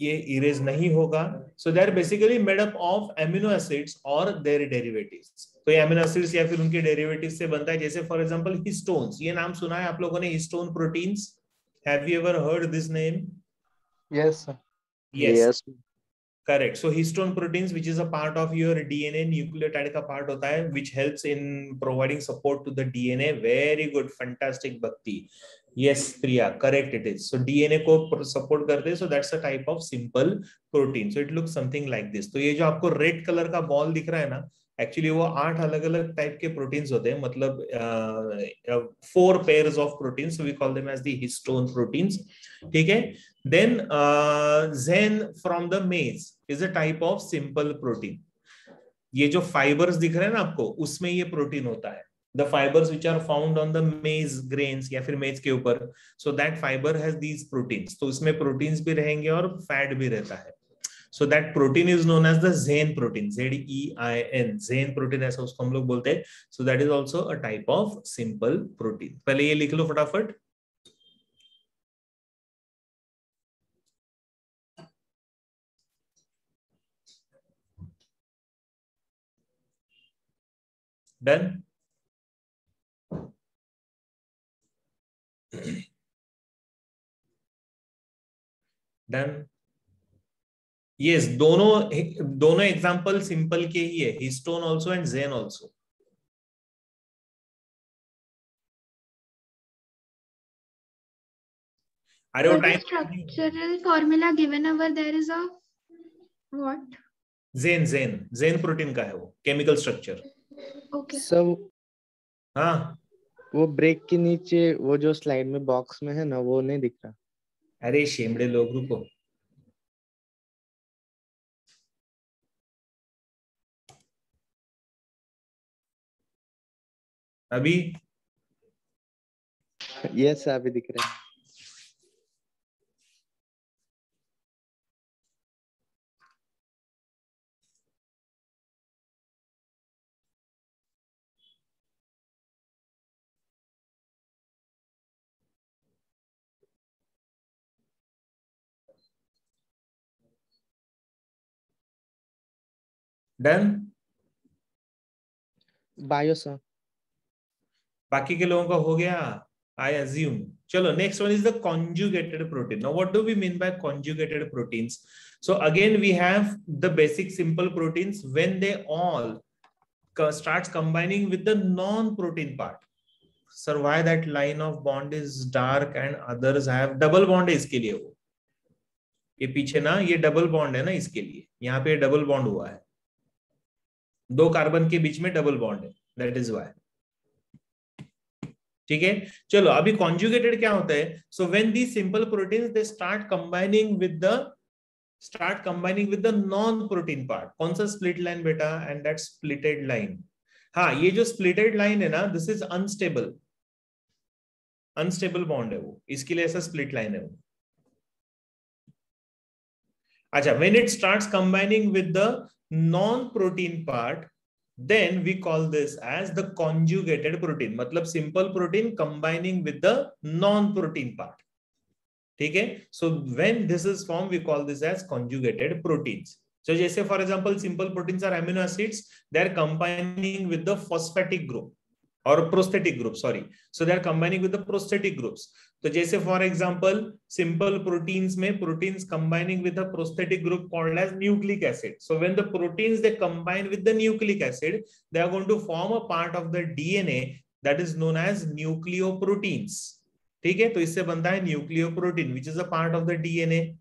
ये इरेज नहीं होगा. So they are basically made up of amino acids or their derivatives. तो ये amino acids या फिर उनके derivatives से बनता है. जैसे for example histones, ये नाम सुना है आप लोगों ने, histone proteins? Have you ever heard this name? Yes sir. Yes. Correct. So histone proteins, which is a part of your DNA, nucleotide का part होता है, which helps in providing support to the DNA. Very good, fantastic, Bhakti. Yes, Priya, correct it is. So DNA को support करते हैं. So that's a type of simple protein. So it looks something like this. तो ये जो आपको red color का ball दिख रहा है ना, एक्चुअली वो 8 अलग अलग टाइप के प्रोटीन्स होते हैं, मतलब 4 pairs of proteins, so we call them as the histone proteins. ठीक है. Then zen from the maize is a type of simple protein. ये जो फाइबर्स दिख रहे हैं ना आपको, उसमें ये प्रोटीन होता है. The fibers which are found on the maize grains या फिर मेज के ऊपर, so that fiber has these proteins. तो उसमें प्रोटीन्स भी रहेंगे और फैट भी रहता है. So that protein is known as the zein protein, Z-E-I-N, zein protein ऐसा उसको हम लोग बोलते हैं. So that is also a type of simple protein. पहले ये लिख लो फटाफट. Done? Done? Yes, दोनों एग्जांपल सिंपल के ही है, histone also and zein also. So the structural formula given over there is of what? Zein protein का है वो केमिकल स्ट्रक्चर. Okay. सब हाँ, वो ब्रेक के नीचे वो जो स्लाइड में बॉक्स में है ना, वो नहीं दिख रहा. अरे शेमड़े लोग, रुको. अभी यस अभी दिख रहा है. डन. Bio sir. बाकी के लोगों का हो गया, I assume. चलो, next one is the conjugated protein. Now what do we mean by conjugated proteins? So again we have the basic simple proteins when they all starts combining with the non-protein part. Sir, why that line of bond is dark and others have double bond है इसके लिए. वो ये पीछे ना, ये double bond है ना इसके लिए, यहाँ पे डबल बॉन्ड हुआ है, 2 कार्बन के बीच में डबल बॉन्ड है, दैट इज व्हाई. ठीक है. चलो अभी कॉन्जुगेटेड क्या होता है. So when the simple proteins they start combining with the non protein part. कौन सा स्प्लिट लाइन बेटा? And that splitted line. हाँ, ये जो स्प्लिटेड लाइन है ना, दिस इज अनस्टेबल बॉन्ड है वो, इसके लिए ऐसा स्प्लिट लाइन है वो. अच्छा, when it starts combining with the non-protein part, then we call this as the conjugated protein. मतलब simple protein combining with the non-protein part. ठीक है? So when this is formed, we call this as conjugated proteins. So जैसे for example, simple proteins are amino acids. They are combining with the phosphatic group or prosthetic group. Sorry. So they are combining with the prosthetic groups. तो जैसे for example, simple proteins में proteins combining with the prosthetic group called as nucleic acid. So when the proteins they combine with the nucleic acid, they are going to form a part of the DNA that is known as nucleoproteins. ठीक है? तो इससे बनता है nucleoprotein, which is a part of the DNA.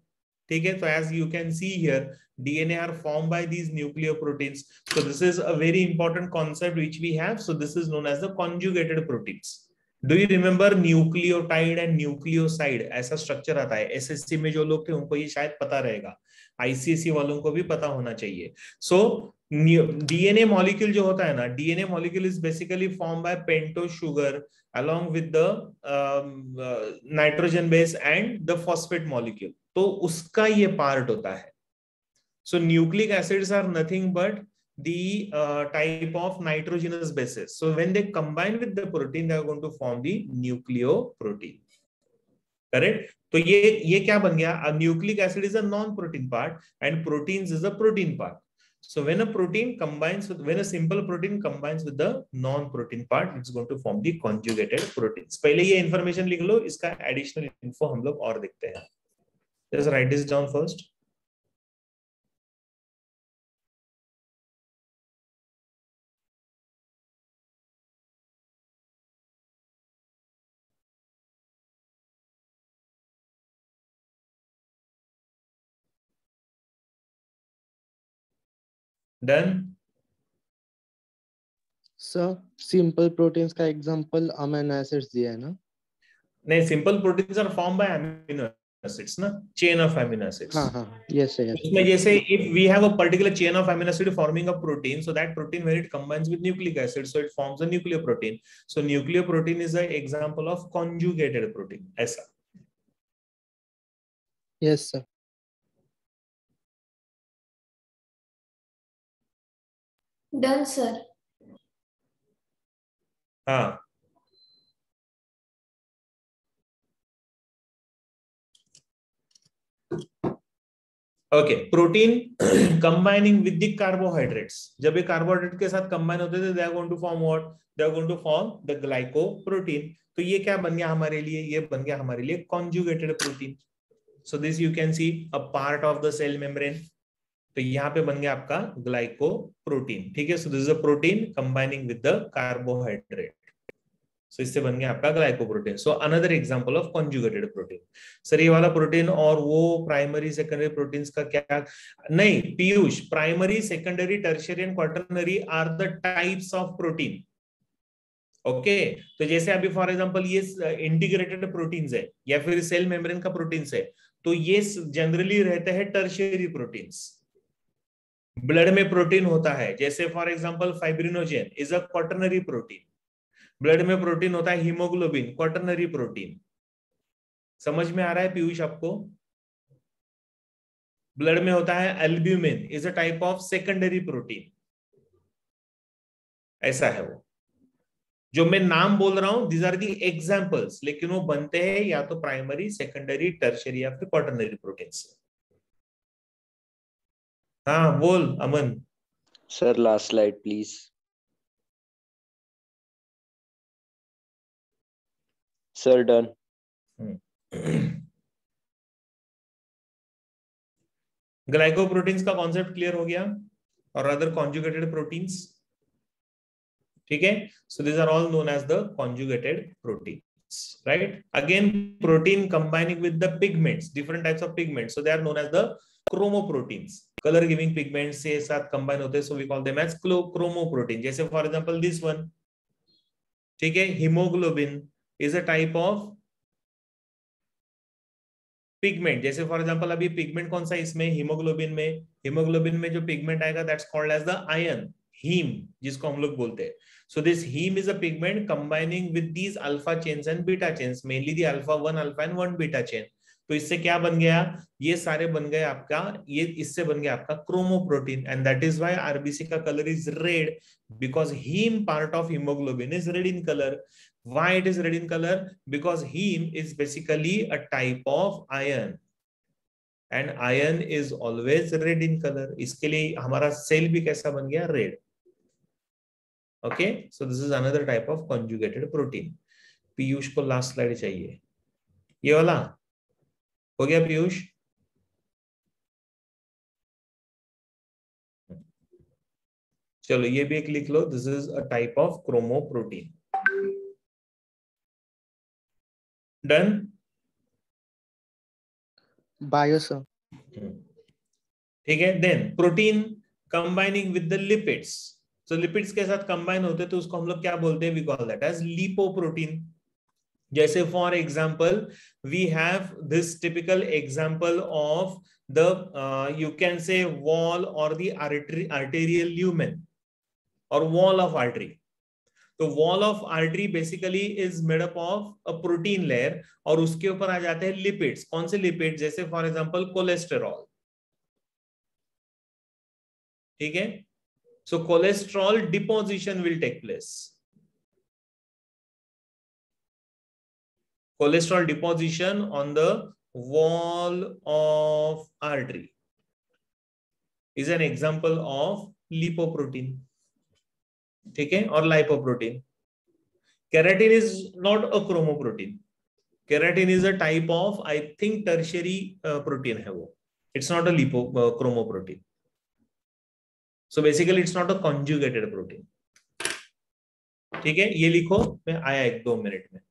ठीक है? तो as you can see here, DNA are formed by these nucleoproteins. So this is a very important concept which we have. So this is known as the conjugated proteins. Do you remember nucleotide and nucleoside? ऐसा structure आता है SSC में, जो लोग थे उनको ये शायद पता रहेगा, आईसीएसई वालों को भी पता होना चाहिए. सो डीएनए मॉलिक्यूल जो होता है ना, DNA molecule is basically form by pentose sugar along with the nitrogen base and the phosphate molecule. तो उसका ये पार्ट होता है. So nucleic acids are nothing but the type of nitrogenous bases. So when they combine with the protein, they are going to form the nucleoprotein. Correct? तो ये क्या बन गया? A nucleic acid is a non-protein part and proteins is a protein part. So when a protein combines with, when a simple protein combines with the non-protein part, it's going to form the conjugated proteins. पहले ये information लिख लो, इसका additional info हम लोग और देखते हैं. Just write this down first. Done? Sir simple proteins का एग्जांपल अमीनो एसिड्स दिया है ना? नहीं, simple proteins are form by amino acids ना, चेन ऑफ अमीनो एसिड्स. हाँ, यस सर. उसमें जैसे if we have a particular chain of amino acid forming a protein, so that protein when it combines with nucleic acid, so it forms a nucleoprotein. So nucleoprotein is an example of conjugated protein. ऐसा. Yes sir. Done, sir. हाँ. Okay, protein combining with the carbohydrates. जब ये carbohydrate के साथ combine होते थे, they are going to form what? They are going to form the glycoprotein. तो ये क्या बन गया हमारे लिए? ये बन गया हमारे लिए conjugated protein. So this you can see a part of the cell membrane. तो यहाँ पे बन गया आपका ग्लाइकोप्रोटीन. ठीक है? So this is a protein combining with the carbohydrate. So इससे बन गया आपका glycoprotein. So another example of conjugated protein. Sir ये वाला प्रोटीन और वो प्राइमरी सेकेंडरी प्रोटीन्स का क्या? नहीं Piyush, primary secondary tertiary and quaternary are the types of protein. Okay, तो जैसे अभी फॉर एग्जांपल ये इंटीग्रेटेड प्रोटीन्स है या फिर सेल मेम्ब्रेन का प्रोटीन्स है, तो ये जनरली रहते हैं टर्शियरी प्रोटीन्स. ब्लड में प्रोटीन होता है, जैसे for example fibrinogen is a quaternary protein. Blood में प्रोटीन होता है हीमोग्लोबिन, क्वाटर्नरी प्रोटीन. समझ में आ रहा है पीयूष आपको? ब्लड में होता है albumin, is a type of secondary protein. ऐसा है वो. जो मैं नाम बोल रहा हूं, दीज आर दी एग्जांपल्स, लेकिन वो बनते हैं या तो प्राइमरी, सेकेंडरी, टर्शियरी या फिर क्वाटर्नरी प्रोटीन से. हाँ बोल Aman. Sir last slide please. Sir done. Glycoproteins का कॉन्सेप्ट क्लियर हो गया, और अदर कॉन्जुगेटेड प्रोटीन्स. ठीक है? So these are all known as the conjugated proteins, right? Again protein combining with the pigments, different types of pigments, so they are known as the chromoproteins. Colour giving pigments से साथ combine होते हैं, so we call them as chromoprotein. जैसे for example this one. ठीक है? Haemoglobin is a type of pigment. जैसे for example अभी pigment कौन सा इसमें? हीमोग्लोबिन में. हीमोग्लोबिन में जो पिगमेंट आएगा that's called as the iron, haem, जिसको हम लोग बोलते हैं. So this haem is a pigment combining with these alpha chains and beta chains, mainly the alpha 1 alpha and 1 beta chain. तो इससे क्या बन गया, ये सारे बन गए आपका, ये इससे बन गया आपका chromoprotein, and that is why RBC का colour is red, because haem part of haemoglobin is red in colour. Why it is red in color? Because heme is basically a type of iron, and iron is always red in color. इसके लिए हमारा cell भी कैसा बन गया, red. Okay, so this is another type of conjugated protein. Piyush को last slide चाहिए, ये वाला हो गया पीयूष? चलो ये भी एक लिख लो, this is a type of chromoprotein. Done? Bio sir. ठीक है. Then protein combining with the lipids. So lipids के साथ कंबाइन होते तो उसको हम लोग क्या बोलते हैं, we call that as lipoprotein. जैसे for example we have this typical example of the you can say wall और द आर्टेरियल ल्यूमेन और वॉल ऑफ आर्टरी. तो wall of artery basically is made up of a protein layer, और उसके ऊपर आ जाते हैं lipids. कौन से लिपिड? जैसे फॉर एग्जांपल कोलेस्टेरॉल. ठीक है. So cholesterol deposition will take place. Cholesterol deposition on the wall of artery is an example of lipoprotein. ठीक है. और lipoprotein. Keratin is not a chromoprotein. Keratin is a type of, I think, tertiary protein है वो. It's not a chromoprotein. So basically it's not a conjugated protein. ठीक है. ये लिखो, मैं आया 1-2 मिनट में.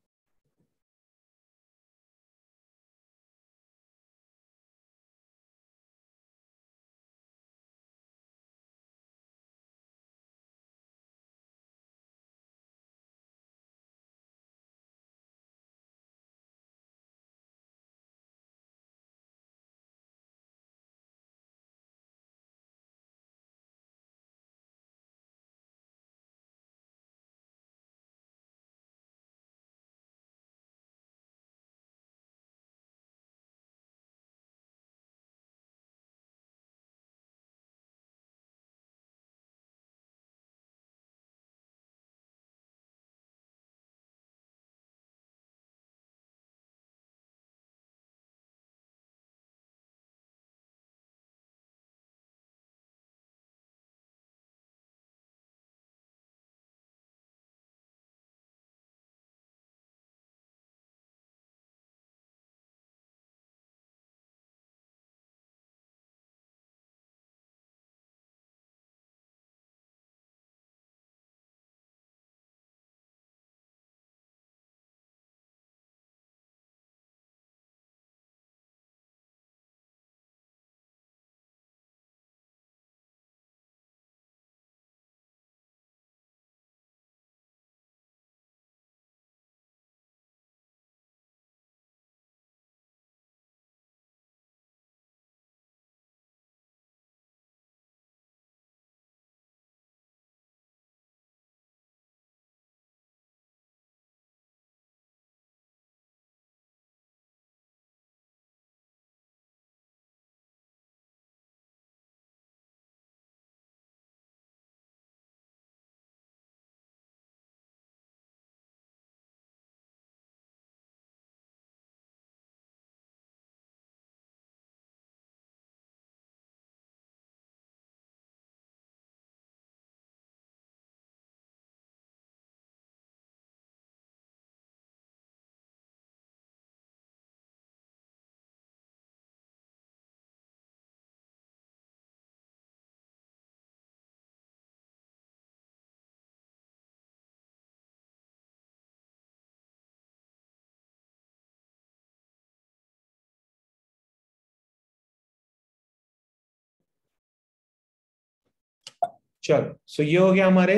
चलो, सो ये हो गया हमारे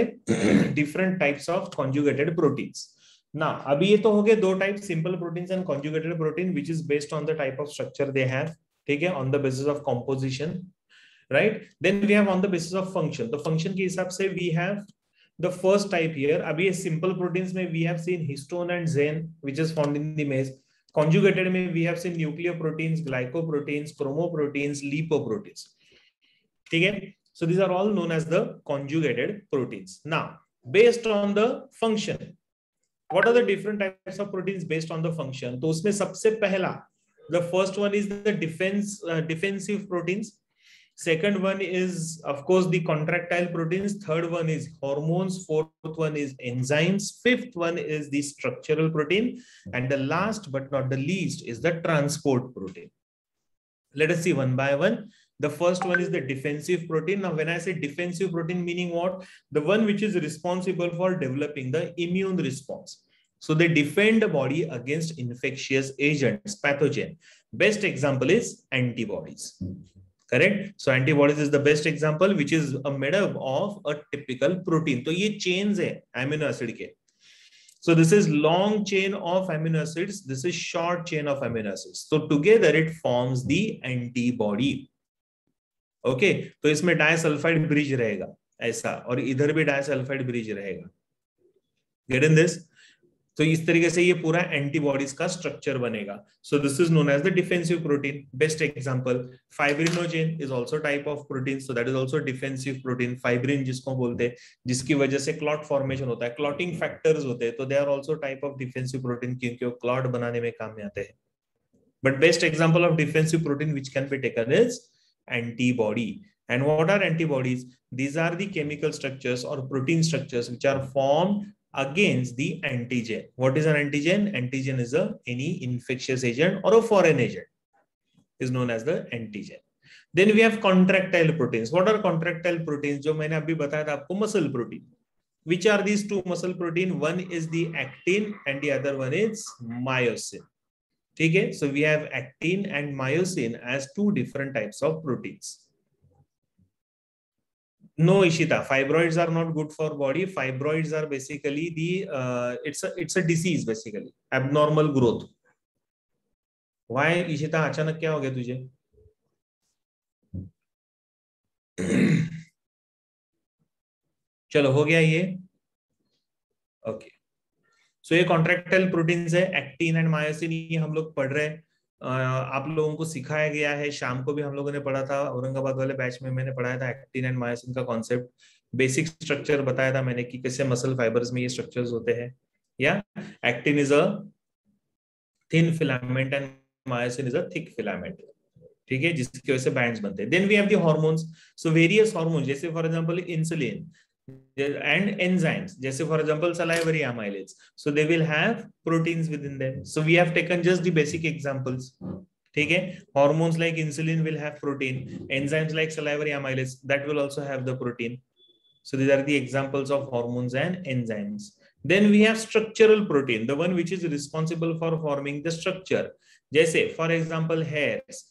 different types of conjugated proteins. ना अभी ये तो हो गए दो type, simple proteins and conjugated protein, which is based on the type of structure they have. ठीक है, on the basis of composition, right. Then we have on the basis of function. तो फंक्शन के हिसाब से we have the first type here. अभी ये simple proteins में we have seen histone and Zen, which is found in the mess. Conjugated में we have seen nucleoproteins, glycoproteins, chromoproteins, lipoproteins. ठीक है? So these are all known as the conjugated proteins. Now, based on the function, what are the different types of proteins based on the function? तो उसमें सबसे पहला, the first one is the defensive proteins. Second one is, of course, the contractile proteins. Third one is hormones. Fourth one is enzymes. Fifth one is the structural protein. And the last but not the least is the transport protein. Let us see one by one. The first one is the defensive protein. Now, when I say defensive protein, meaning what? The one which is responsible for developing the immune response. So they defend the body against infectious agents, pathogen. Best example is antibodies. Correct? So antibodies is the best example, which is made up of a typical protein. So ये chains है amino acid के. So this is long chain of amino acids. This is short chain of amino acids. So together it forms the antibody. Okay? तो इसमें disulphide bridge रहेगा ऐसा, और इधर भी डाइसल्फाइड ब्रिज रहेगा. Get in this? तो इस तरीके से ये पूरा एंटीबॉडीज का स्ट्रक्चर बनेगा. So this is known as the defensive protein. Best example fibrinogen is also type of protein, so that is also defensive protein. Fibrin जिसको बोलते हैं, जिसकी वजह से क्लॉट फॉर्मेशन होता है, क्लॉटिंग फैक्टर्स होते हैं, तो they are also type of defensive protein, क्योंकि वो क्लॉट बनाने में काम में आते हैं. But best example of defensive protein which can be taken is antibody. And what are antibodies? These are the chemical structures or protein structures which are formed against the antigen. What is an antigen? Antigen is any infectious agent or a foreign agent is known as the antigen. Then we have contractile proteins. What are contractile proteins? जो मैंने अभी बताया था आपको, muscle protein. Which are these two muscle protein? One is the actin and the other one is myosin. ठीक है? So we have actin and myosin as two different types of proteins. No, Ishita, fibroids are not good for body. Fibroids are basically the it's a disease basically, abnormal growth. Why, Ishita? अचानक क्या हो गया तुझे? चलो हो गया ये. Okay. So ये कॉन्ट्रैक्टाइल प्रोटीन्स है, एक्टिन एंड मायोसिन, ये हम लोग पढ़ रहे हैं. आप लोगों को सिखाया गया है, शाम को भी हम लोगों ने पढ़ा था, औरंगाबाद वाले बैच में मैंने पढ़ाया था एक्टिन एंड मायोसिन का कॉन्सेप्ट. बेसिक स्ट्रक्चर बताया था मैंने कि कैसे मसल फाइबर्स में ये स्ट्रक्चर्स होते हैं. या actin is a thin filament and myosin is a thick filament. ठीक है, जिसकी वजह से बैंड्स बनते हैं. Then we have the hormones. So various hormones, जैसे for example insulin and enzymes, जैसे for example salivary amylase, so they will have proteins within them. So we have taken just the basic examples. ठीक है, hormones like insulin will have protein, enzymes like salivary amylase that will also have the protein. So these are the examples of hormones and enzymes. Then we have structural protein, the one which is responsible for forming the structure. जैसे for example hairs,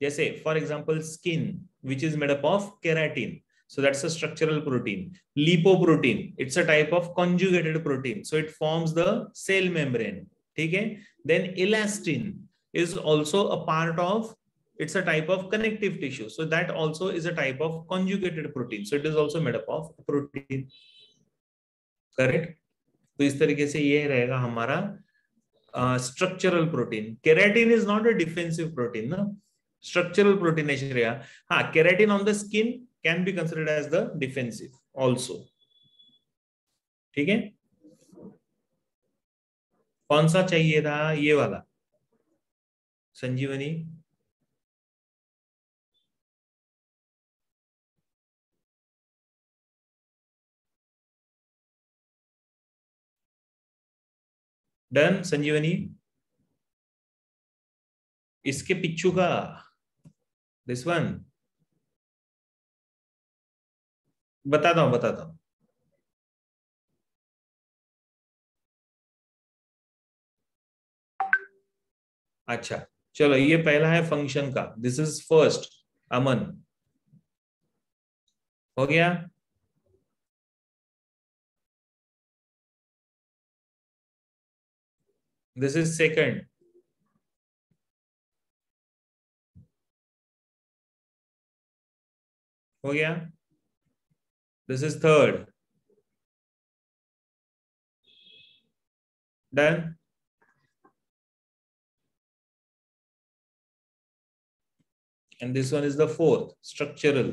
जैसे for example skin, which is made up of keratin. So that's a structural protein. Lipoprotein, it's a type of conjugated protein. So it forms the cell membrane. Okay? Then elastin is also a part of, it's a type of connective tissue. So that also is a type of conjugated protein. So it is also made up of protein. Correct? तो इस तरीके से ये रहेगा हमारा structural protein. Keratin is not a defensive protein, ना? Structural protein है श्रेया. हाँ, keratin on the skin can be considered as the defensive also. ठीक है, कौन सा चाहिए था? ये वाला संजीवनी. डन संजीवनी. इसके पिच्चू का दिस वन बताता हूं. अच्छा चलो, ये पहला है फंक्शन का. This is first. अमन हो गया. This is second. हो गया. This is third. Done. and this one is the fourth, structural.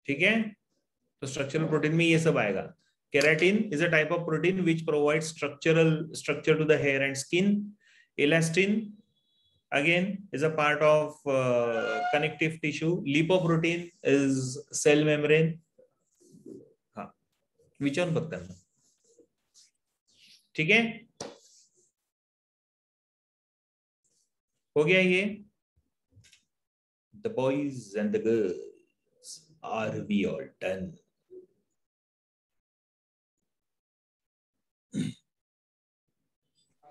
ठीक है, तो स्ट्रक्चरल प्रोटीन में ये सब आएगा. Keratin is a type of protein which provides structure to the hair and skin. Elastin again is a part of connective tissue. Lipoprotein is cell membrane. हाँ, which one पता है? ठीक है, हो गया ये. The boys and the girls, are we all done?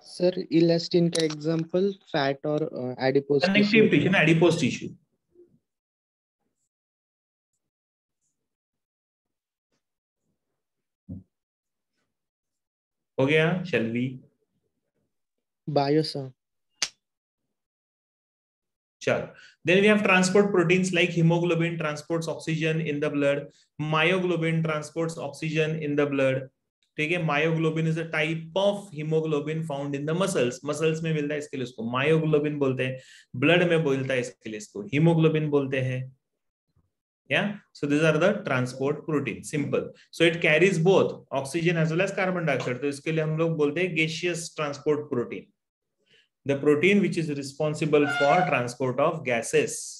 Sir elastin का example fat और एडिपोज कनेक्टिव टिश्यू ना, एडिपोज टिश्यू. हो गया. Shall we? Bio sir. चलो, then we have transport proteins like hemoglobin transports oxygen in the blood, myoglobin transports oxygen in the blood. ठीक है, myoglobin is a type of hemoglobin found in the muscles में मिलता है, इसके लिए उसको myoglobin बोलते हैं. blood में बोलता है, इसके लिए इसको hemoglobin बोलते हैं. Yeah, so these are the transport protein. Simple. So it carries both oxygen as well as carbon dioxide. तो इसके लिए हम लोग बोलते हैं gaseous transport protein. The protein which is responsible for transport of gases.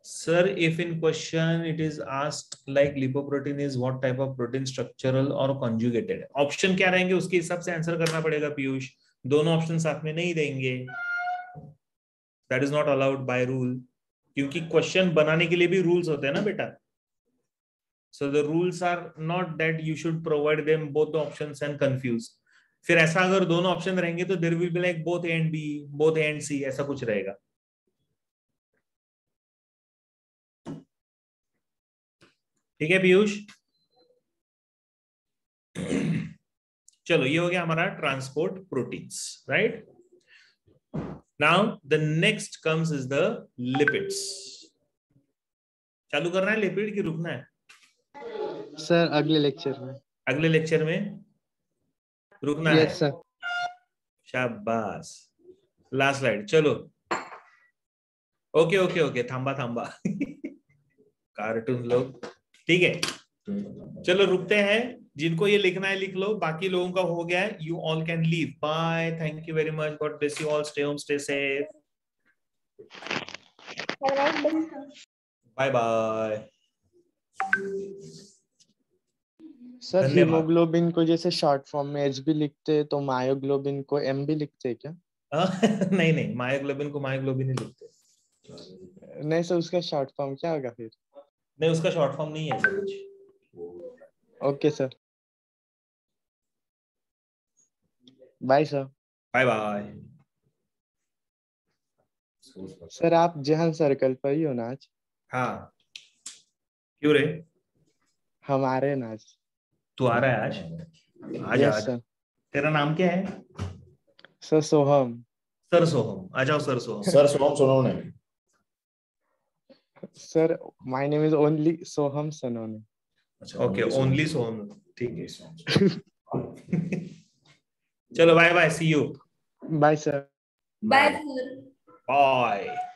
Sir, if in question it is asked like lipoprotein is what type of protein, structural or conjugated, option क्या रहेंगे उसके हिसाब से आंसर करना पड़ेगा पीयूष. दोनों option साथ में नहीं देंगे. That is not allowed by rule. क्योंकि क्वेश्चन बनाने के लिए भी रूल्स होते हैं ना बेटा. So the rules are not that you should provide them both the options and confuse. फिर ऐसा अगर दोनों ऑप्शन रहेंगे तो there will be like both A and B, both A and C, ऐसा कुछ रहेगा. ठीक है पीयूष? चलो, ये हो गया हमारा transport proteins, right? Now the next comes is the lipids. चालू करना है लिपिड की रुकना है? सर अगले लेक्चर में. अगले लेक्चर में रुकना है? Yes sir. शाबाश. Last slide. चलो, ओके ओके ओके, थांबा कार्टून लोग. ठीक है, चलो रुकते हैं. जिनको ये लिखना है लिख लो, बाकी लोगों का हो गया है. You all can leave. Bye, thank you very much, God bless you all, stay home, stay safe, bye bye. Sir haemoglobin को जैसे शॉर्ट फॉर्म में एच भी लिखते हैं तो मायोग्लोबिन को एम भी लिखते हैं क्या? नहीं, मायोग्लोबिन को मायोग्लोबिन ही लिखते. नहीं सर, उसका शॉर्ट फॉर्म क्या होगा फिर? नहीं, उसका शॉर्ट फॉर्म नहीं है सर कुछ. Okay sir, bye sir. Bye bye. Sir आप जहान सर्कल पर ही हो ना आज? हाँ, क्यों रे? हमारे ना आज. तू आ रहा है आज? आज यस आज. सर. तेरा नाम क्या है? सर सोहम. सर सोहम. आ जाओ sir Soham. Sir Soham Sonone. Sir my name is only Soham Sonone. Okay, only Soham. ठीक है. चलो, bye bye, see you. Bye sir. Bye, sir. Bye.